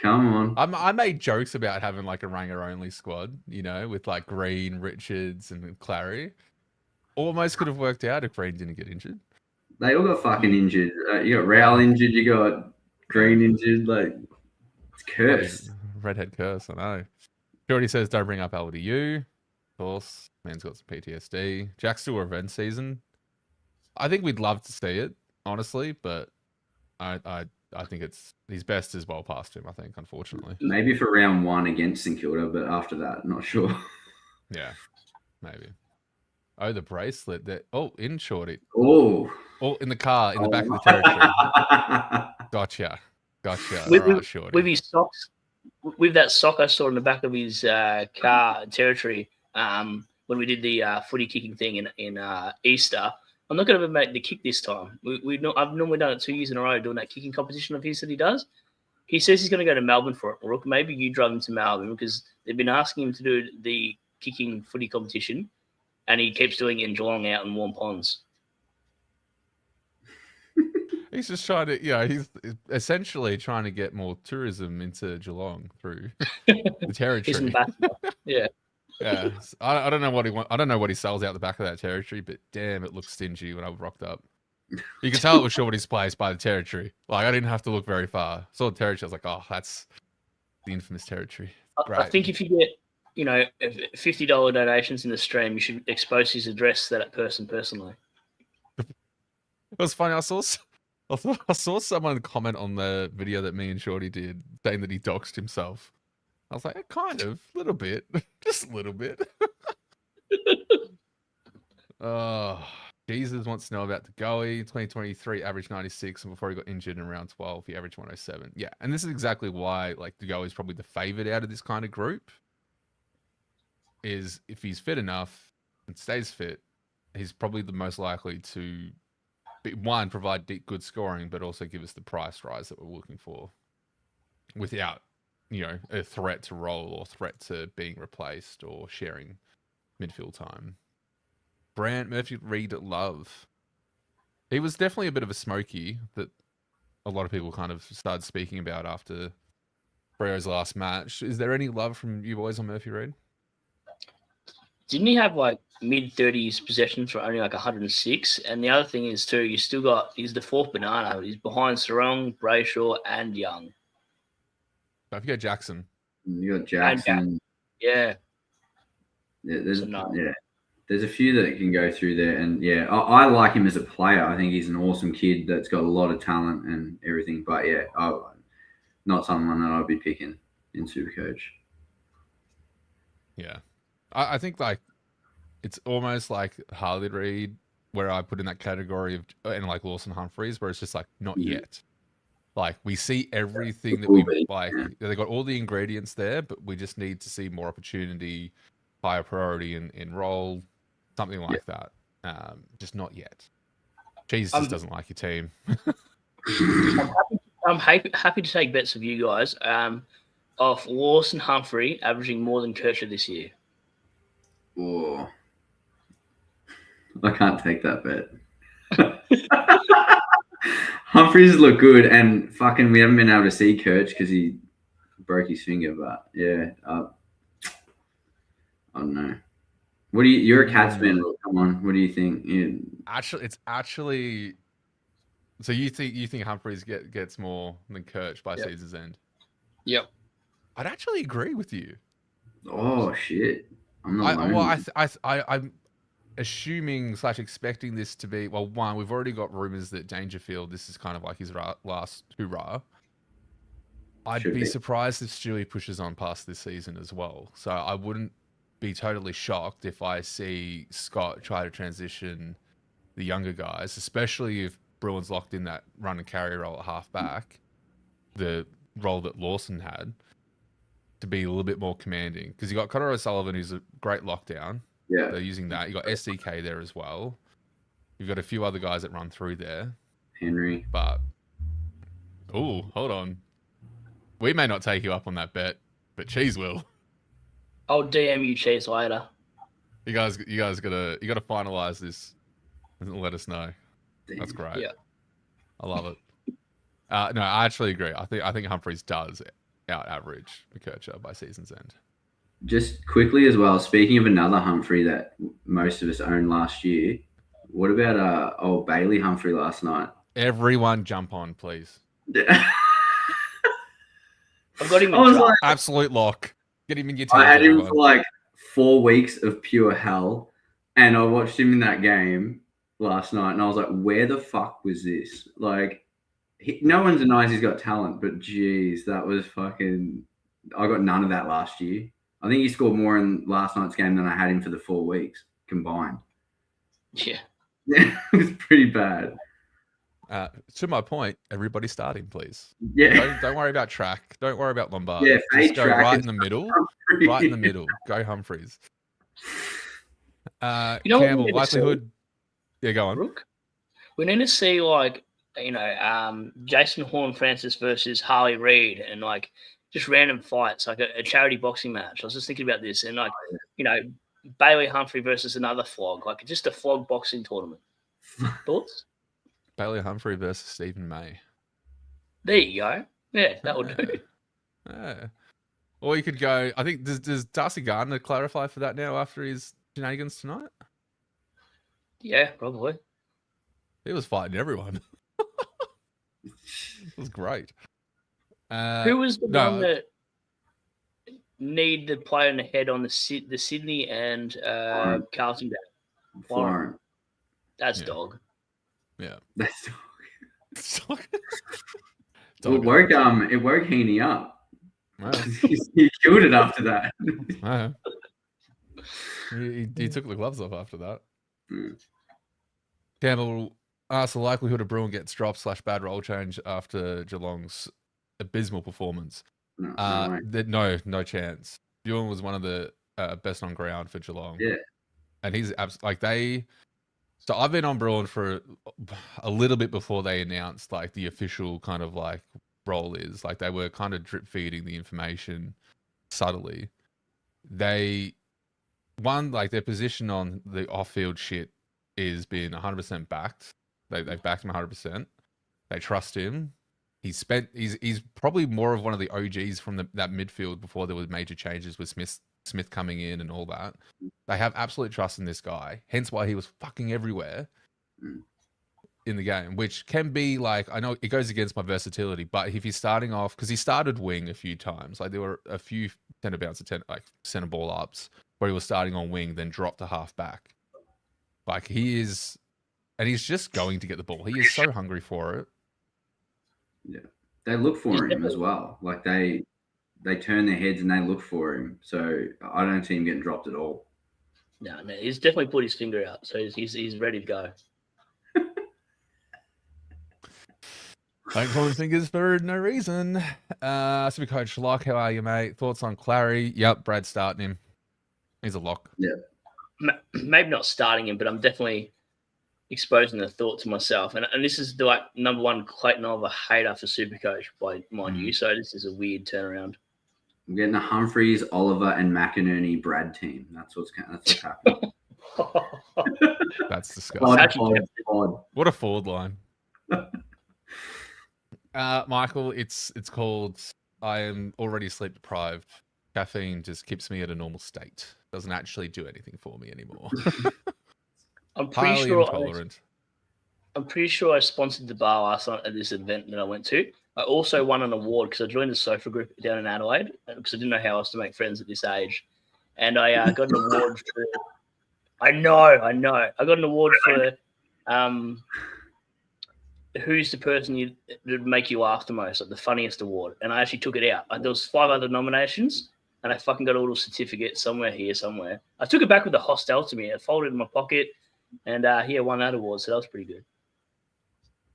Come on. I made jokes about having like a Ranger only squad, with like Green, Richards, and Clary. Almost could have worked out if Green didn't get injured. They all got fucking injured. You got Rowell injured. You got Green injured. Like, it's cursed. Redhead curse. I know. Jordy says don't bring up LDU. Of course, man's got some PTSD. Jack's still revenge season. I think we'd love to see it, honestly, but I think his best is well past him, I think, unfortunately. Maybe for round 1 against St Kilda, but after that, not sure. Yeah, maybe. Oh, the bracelet. In Shorty. Oh, in the car, in the back of the territory. Gotcha. With, Shorty. With his socks, with that sock I saw in the back of his car territory, when we did the footy kicking thing in Easter. I'm not going to make the kick this time. I've normally done it 2 years in a row doing that kicking competition of his that he does. He says he's going to go to Melbourne for it. Rook, maybe you drive him to Melbourne because they've been asking him to do the kicking footy competition, and he keeps doing it in Geelong out in Warm Ponds. He's just trying to, he's essentially trying to get more tourism into Geelong through the territory. Yeah. Yeah, I don't know what he wants. I don't know what he sells out the back of that territory, but damn, it looks stingy when I rocked up. You can tell it was Shorty's place by the territory. Like, I didn't have to look very far. I saw the territory. I was like, oh, that's the infamous territory. I think if you get, $50 donations in the stream, you should expose his address to that person personally. It was funny. I saw someone comment on the video that me and Shorty did saying that he doxed himself. I was like, kind of, a little bit, just a little bit. Oh, Jesus wants to know about the Goey. 2023 average 96, and before he got injured in round 12, he averaged 107. Yeah, and this is exactly why, like, the Goey is probably the favored out of this kind of group. Is if he's fit enough and stays fit, he's probably the most likely to provide good scoring, but also give us the price rise that we're looking for, without a threat to roll or threat to being replaced or sharing midfield time. Brant Murphy Reed Love. He was definitely a bit of a smoky that a lot of people kind of started speaking about after Freo's last match. Is there any love from you boys on Murphy Reed? Didn't he have like mid-30s possessions for only like 106? And the other thing is too, he's the fourth banana. He's behind Sarong, Brayshaw, and Young. Don't forget Jackson. You got Jackson. Yeah. There's a few that can go through there, and I like him as a player. I think he's an awesome kid that's got a lot of talent and everything. But not someone that I'd be picking in SuperCoach. Yeah, I think like it's almost like Harley Reid, where I put in that category of, and like Lawson Humphreys, where it's just like not yet. Like, we see everything that we like. They got all the ingredients there, but we just need to see more opportunity, higher priority in role, something like that. Just not yet. Jesus doesn't like your team. I'm happy to take bets of you guys. Of Lawson Humphrey averaging more than Kircher this year. Oh, I can't take that bet. Humphreys look good, and fucking we haven't been able to see Kirch because he broke his finger, but yeah, I don't know. What do you? You're a Cats fan. Come on. What do you think? It's actually. So you think Humphreys gets more than Kirch by season's end? Yep. I'd actually agree with you. Oh shit! I'm not alone. I'm assuming / expecting this to be, well, one, we've already got rumors that Dangerfield, this is kind of like his last hurrah. I'd be surprised if Stewie pushes on past this season as well. So I wouldn't be totally shocked if I see Scott try to transition the younger guys, especially if Bruin's locked in that run and carry role at half back, the role that Lawson had, to be a little bit more commanding. Because you got Connor O'Sullivan, who's a great lockdown. Yeah. They're using that. You got SCK there as well. You've got a few other guys that run through there. Henry. But, oh, hold on. We may not take you up on that bet, but Cheese will. I'll DM you Cheese later. You guys gotta finalize this and let us know. Damn. That's great. Yeah. I love it. No, I actually agree. I think Humphreys does out average McKercher by season's end. Just quickly as well, speaking of another Humphrey that most of us owned last year, what about old Bailey Humphrey last night? Everyone jump on, please. I've got him in like, absolute lock. Get him in your team. I had him for like 4 weeks of pure hell, and I watched him in that game last night, and I was like, where the fuck was this? Like, no one denies he's got talent, but geez, that was fucking... I got none of that last year. I think he scored more in last night's game than I had him for the 4 weeks combined. Yeah. It was pretty bad. To my point, everybody starting, please. Yeah. Don't worry about track. Don't worry about Lombard. Yeah, just go track right in the middle. Humphrey. Right in the middle. Go Humphreys. You know Campbell, likelihood. Yeah, go on. Ruck? We need to see Jason Horn-Francis versus Harley Reid and just random fights, like a charity boxing match. I was just thinking about this, and Bailey Humphrey versus another flog, like just a flog boxing tournament. Thoughts? Bailey Humphrey versus Stephen May. There you go. Yeah, that would do. Yeah. Or you could go, I think, does Darcy Gardner clarify for that now after his shenanigans tonight? Yeah, probably. He was fighting everyone. It was great. Who was the one that need the player in the head on the Sydney and Carlton game? Florent. That's dog. Yeah. That's dog. It woke Heaney up. Wow. He killed it after that. Wow. He took the gloves off after that. Campbell asked the likelihood of Bruin gets dropped / bad role change after Geelong's abysmal performance. No chance. Bruin was one of the best on ground for Geelong. Yeah. And he's so I've been on Bruin for a little bit before they announced the official kind of role is. They were kind of drip feeding the information subtly. Their position on the off-field shit is being 100% backed. They've backed him 100%. They trust him. He's probably more of one of the OGs from that midfield before there were major changes with Smith coming in and all that. They have absolute trust in this guy, hence why he was fucking everywhere in the game, which can be I know it goes against my versatility, but if he's starting off, because he started wing a few times, there were a few centre bounce centre ball ups where he was starting on wing, then dropped to half back. He is, and he's just going to get the ball. He is so hungry for it. Yeah, they look for him as well. They turn their heads and they look for him. So I don't see him getting dropped at all. No, he's definitely put his finger out, so he's ready to go. Don't call him fingers for no reason. SuperCoach Lock, how are you, mate? Thoughts on Clary? Yep, Brad's starting him. He's a lock. Yeah. Maybe not starting him, but I'm definitely exposing the thought to myself. And this is the number one Clayton Oliver hater for SuperCoach, by mind you. So this is a weird turnaround. I'm getting a Humphreys, Oliver, and McInerney Brad team. That's what's happening. That's disgusting. What a forward line. Michael, it's called I am already sleep deprived. Caffeine just keeps me at a normal state. Doesn't actually do anything for me anymore. I'm pretty Highly sure intolerant. I'm pretty sure I sponsored the bar last night at this event that I went to. I also won an award because I joined the sofa group down in Adelaide because I didn't know how else to make friends at this age. And I got an award for. I know. I got an award for who's the person that would make you laugh the most, like the funniest award. And I actually took it out. There was 5 other nominations, and I fucking got a little certificate somewhere. I took it back with the hostel to me. I folded it in my pocket, and I won that award. So that was pretty good.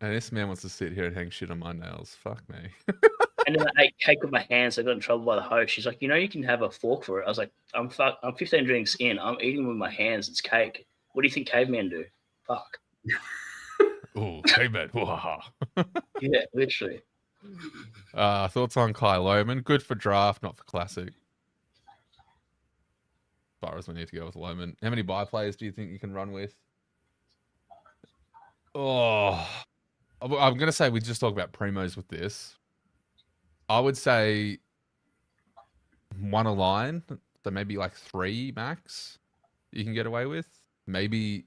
And this man wants to sit here and hang shit on my nails. Fuck me. And then I ate cake with my hands. I got in trouble by the host. She's like, you can have a fork for it. I was like, I'm 15 drinks in. I'm eating with my hands. It's cake. What do you think cavemen do? Fuck. Oh, caveman. Yeah, literally. Thoughts on Kai Lohman? Good for draft, not for classic. As far as we need to go with Lohman. How many buy players do you think you can run with? Oh, I'm going to say we just talk about primos with this. I would say 1 a line, so maybe like 3 max you can get away with. Maybe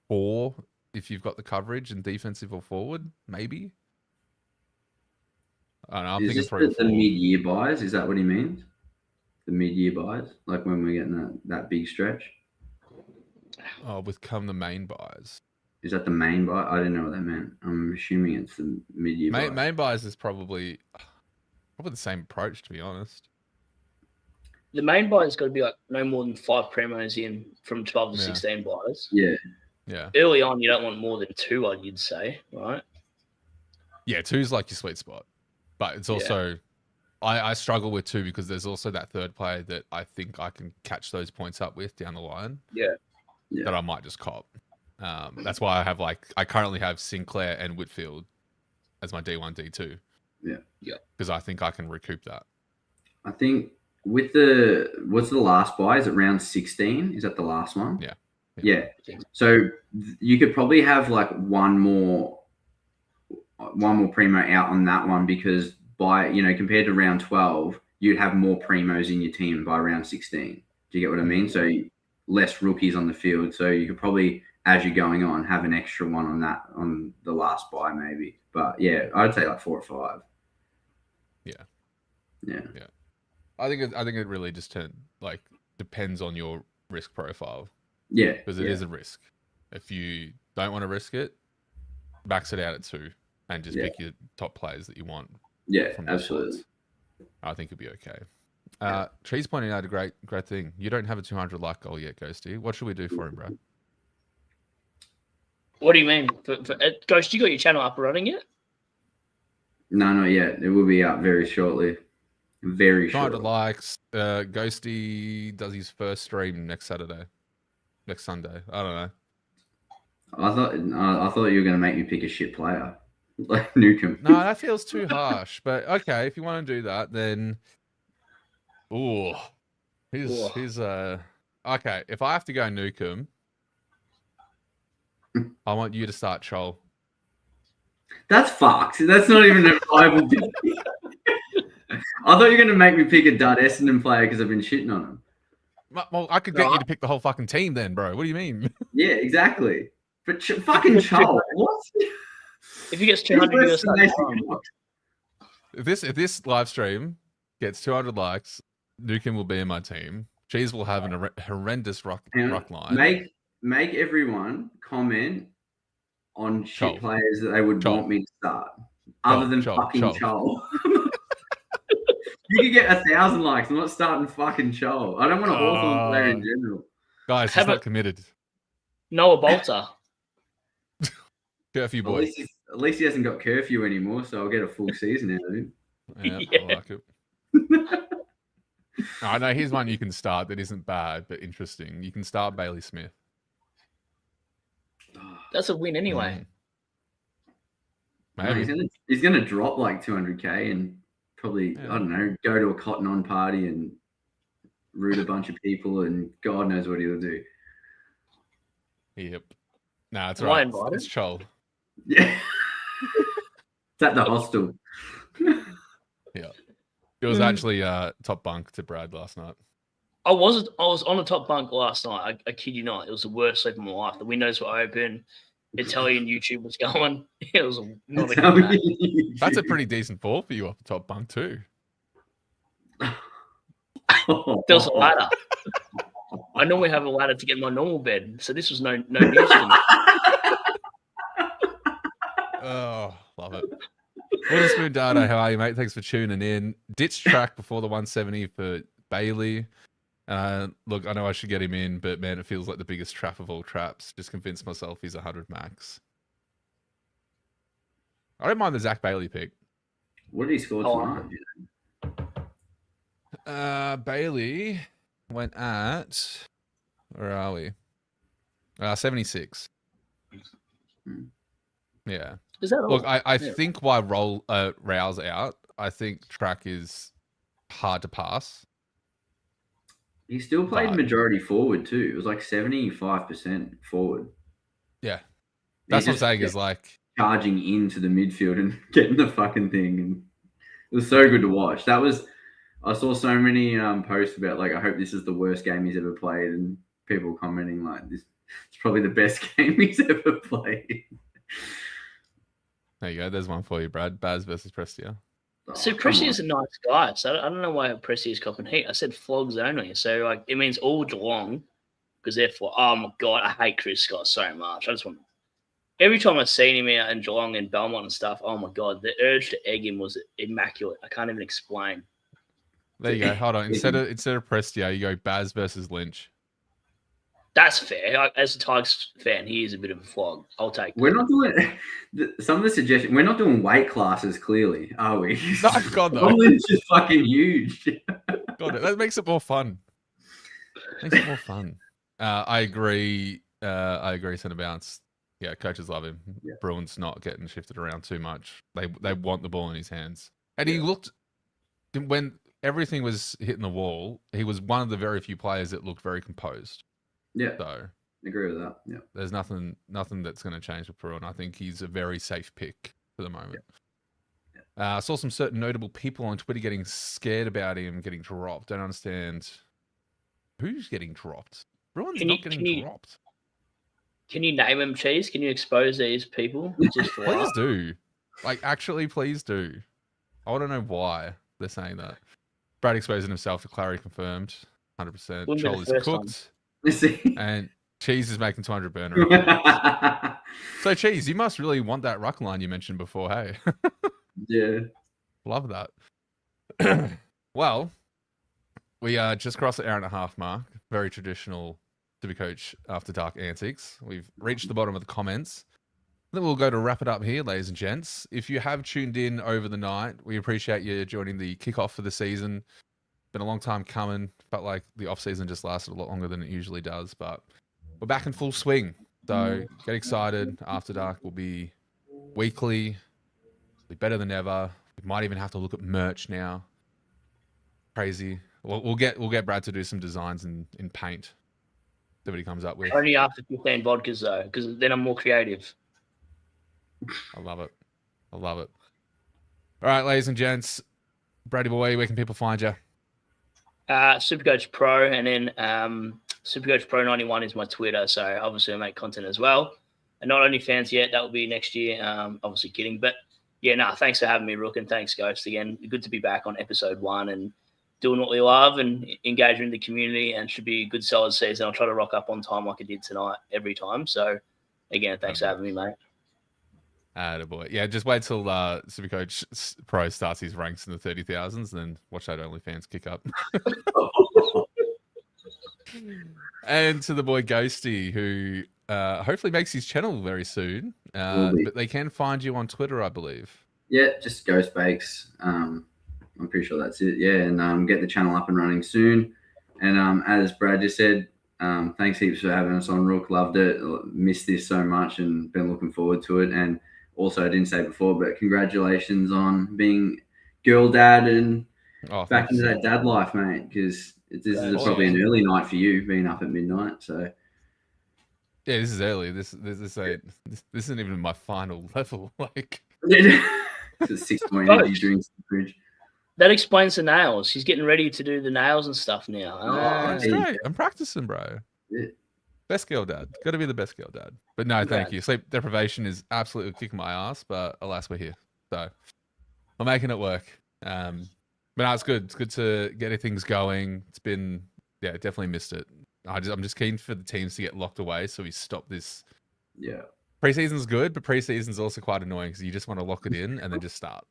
4 if you've got the coverage and defensive or forward, maybe. I don't know. I'm thinking 3 or 4. The mid-year buys? Is that what he means? The mid-year buys, like when we're getting that big stretch. Oh, with come the main buys. Is that the main buy? I didn't know what that meant. I'm assuming it's the mid-year buys. Main buys is probably the same approach, to be honest. The main buyer's got to be like no more than 5 premos in from 12 to 16 buyers. Yeah. Yeah. Early on, you don't want more than 2, you'd say, right? Yeah, 2 is like your sweet spot. But it's also, I struggle with 2 because there's also that third player that I think I can catch those points up with down the line. Yeah. That I might just cop. That's why I currently have Sinclair and Whitfield as my D1, D2. Yeah. Yeah. Because I think I can recoup that. I think with what's the last buy? Is it round 16? Is that the last one? Yeah. So you could probably have like one more primo out on that one because compared to round 12, you'd have more primos in your team by round 16. Do you get what I mean? So less rookies on the field. So you could probably, as you're going on, have an extra one on the last buy maybe. But yeah, I'd say like 4 or 5. Yeah. I think it really just depends on your risk profile. Yeah. Because it is a risk. If you don't want to risk it, max it out at 2 and just pick your top players that you want. Yeah, from absolutely. Slots. I think it'd be okay. Tree's pointing out a great thing. You don't have a 200 like goal yet, Ghosty. What should we do for him, bro? What do you mean? For Ghost, you got your channel up and running yet? No, not yet. It will be out very shortly. Very shortly. 200 likes. Ghosty does his first stream next Sunday. I don't know. I thought you were going to make me pick a shit player. Like Newcomb. No, that feels too harsh. But okay, if you want to do that, then here's okay. If I have to go Newcomb, I want you to start Chol. That's fucked. That's not even a viable pick. I thought you were going to make me pick a dud Essendon player because I've been shitting on him. Well, I could get you to pick the whole fucking team then, bro. What do you mean? Yeah, exactly. But fucking Chol, what? If he gets 200, if this live stream gets 200 likes, Newcomb will be in my team. Cheese will have a horrendous ruck line. Make everyone comment on shit players that they would want me to start, other than fucking Chol. You could get 1,000 likes. I'm not starting fucking Chol. I don't want a Hawthorn player in general. Guys, he's not committed. Noah Bolter. Curfew boy. At least he hasn't got curfew anymore, so I'll get a full season out of him. Yeah. I like it. I know here's one you can start that isn't bad, but interesting. You can start Bailey Smith. That's a win anyway. Maybe. No, he's gonna drop like 200k and probably, I don't know, go to a Cotton On party and root a bunch of people and God knows what he'll do. Yep. Nah, it's right. It's Chol. Yeah. It's at the hostel. Yeah. It was actually top bunk to Brad last night. I was on the top bunk last night. I kid you not. It was the worst sleep of my life. The windows were open. Italian YouTube was going. It was not a good night. That's a pretty decent fall for you off the top bunk too. There was a ladder. I normally have a ladder to get in my normal bed, so this was no news to me. Oh, love it. Waterspoon Data, how are you, mate? Thanks for tuning in. Ditch track before the 170 for Bailey. Look, I know I should get him in, but man, it feels like the biggest trap of all traps. Just convinced myself he's 100 max. I don't mind the Zach Bailey pick. What did he score tonight? Bailey went at, where are we? 76. Yeah. Is that all? Look, I think why Rao's out, I think track is hard to pass. He still played majority forward too. It was like 75% forward. Yeah. That's what I'm saying is like charging into the midfield and getting the fucking thing. And it was so good to watch. I saw so many posts about like, I hope this is the worst game he's ever played, and people commenting like, this it's probably the best game he's ever played. There you go. There's one for you, Brad. Baz versus Prestia. So Prestia is a nice guy. So I don't know why Prestia is copping heat. I said flogs only. So like it means all Geelong, because therefore, oh my god, I hate Chris Scott so much. I just want. Every time I've seen him out in Geelong and Belmont and stuff, oh my god, the urge to egg him was immaculate. I can't even explain. There you go. Hold on. Instead of Prestia, you go Baz versus Lynch. That's fair. As a Tigers fan, he is a bit of a flog. I'll take that. We're not doing some of the suggestions. We're not doing weight classes, clearly, are we? No, God, no. Lynch is fucking huge. God, that makes it more fun. Makes it more fun. I agree. Centre bounce. Yeah, coaches love him. Yeah. Bruin's not getting shifted around too much. They want the ball in his hands. And he looked, when everything was hitting the wall, he was one of the very few players that looked very composed. Yeah. So I agree with that. Yeah. There's nothing that's going to change with Bruin. I think he's a very safe pick for the moment. Yeah. I saw some certain notable people on Twitter getting scared about him getting dropped. Don't understand who's getting dropped. Bruin's not getting dropped. Can you name them, Cheese? Can you expose these people? Just for please do. Like, actually, please do. I want to know why they're saying that. Brad exposing himself to Clary confirmed. 100%. Joel is cooked. And Cheese is making 200 burner. So, Cheese, you must really want that ruck line you mentioned before, hey? Yeah. Love that. Well, we just crossed the hour and a half mark. Very traditional SuperCoach After Dark antics. We've reached the bottom of the comments. Then we'll go to wrap it up here, ladies and gents. If you have tuned in over the night, we appreciate you joining the kickoff for the season. Been a long time coming. Felt like the off-season just lasted a lot longer than it usually does, but we're back in full swing. So get excited. After Dark will be weekly. Be better than ever. We might even have to look at merch now. Crazy. We'll get Brad to do some designs in paint. See what he comes up with. Only after 15 vodkas though, because then I'm more creative. I love it. I love it. All right, ladies and gents. Brady boy, where can people find you? SuperCoach Pro, and then SuperCoach Pro 91 is my Twitter. So obviously I make content as well. And not only fans yet, that will be next year. Obviously kidding. But yeah, thanks for having me, Rook, and thanks, Ghost, again. Good to be back on episode 1 and doing what we love and engaging in the community, and should be a good solid season. I'll try to rock up on time like I did tonight every time. So again, thanks for having me, mate. Boy. Yeah, just wait till SuperCoach Pro starts his ranks in the 30,000s, and then watch that OnlyFans kick up. And to the boy Ghosty, who hopefully makes his channel very soon. But they can find you on Twitter, I believe. Yeah, just Ghostbakes. I'm pretty sure that's it. Yeah, and get the channel up and running soon. And as Brad just said, thanks heaps for having us on, Rook. Loved it. Missed this so much and been looking forward to it. And also, I didn't say before, but congratulations on being girl dad and back into that dad life, mate, because this is probably an early night for you, being up at midnight. So yeah, this is early. This isn't even my final level. Like it's a 6 point energy drinks in the fridge. that explains the nails. He's getting ready to do the nails and stuff now. That's great. I'm practicing, bro. Yeah. Best girl dad. Got to be the best girl dad. But no, thank you. Sleep deprivation is absolutely kicking my ass, but alas, we're here. So we're making it work. But no, it's good. It's good to get things going. It's been, definitely missed it. I'm just keen for the teams to get locked away so we stop this. Yeah. Preseason's good, but preseason's also quite annoying because you just want to lock it in and then just start.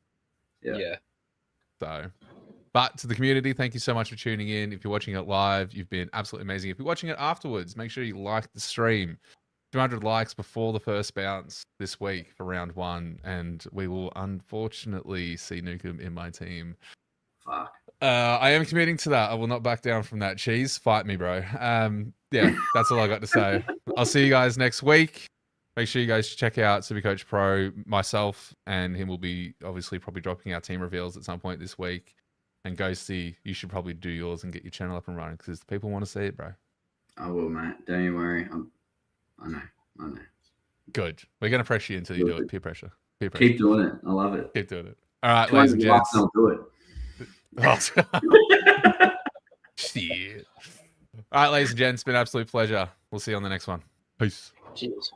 Yeah. So, but to the community, thank you so much for tuning in. If you're watching it live, you've been absolutely amazing. If you're watching it afterwards, make sure you like the stream. 200 likes before the first bounce this week for round 1, and we will unfortunately see Nukem in my team. Fuck. I am committing to that. I will not back down from that. Cheese, fight me, bro. That's all I got to say. I'll see you guys next week. Make sure you guys check out SuperCoach Pro. Myself and him will be obviously probably dropping our team reveals at some point this week. And Ghosty, you should probably do yours and get your channel up and running because people want to see it, bro. I will, mate. Don't you worry. I know. Good. We're going to pressure you until you do it. Peer pressure. Keep doing it. I love it. Keep doing it. All right, ladies and gents. I'll do it. Shit. All right, ladies and gents. It's been an absolute pleasure. We'll see you on the next one. Peace. Cheers.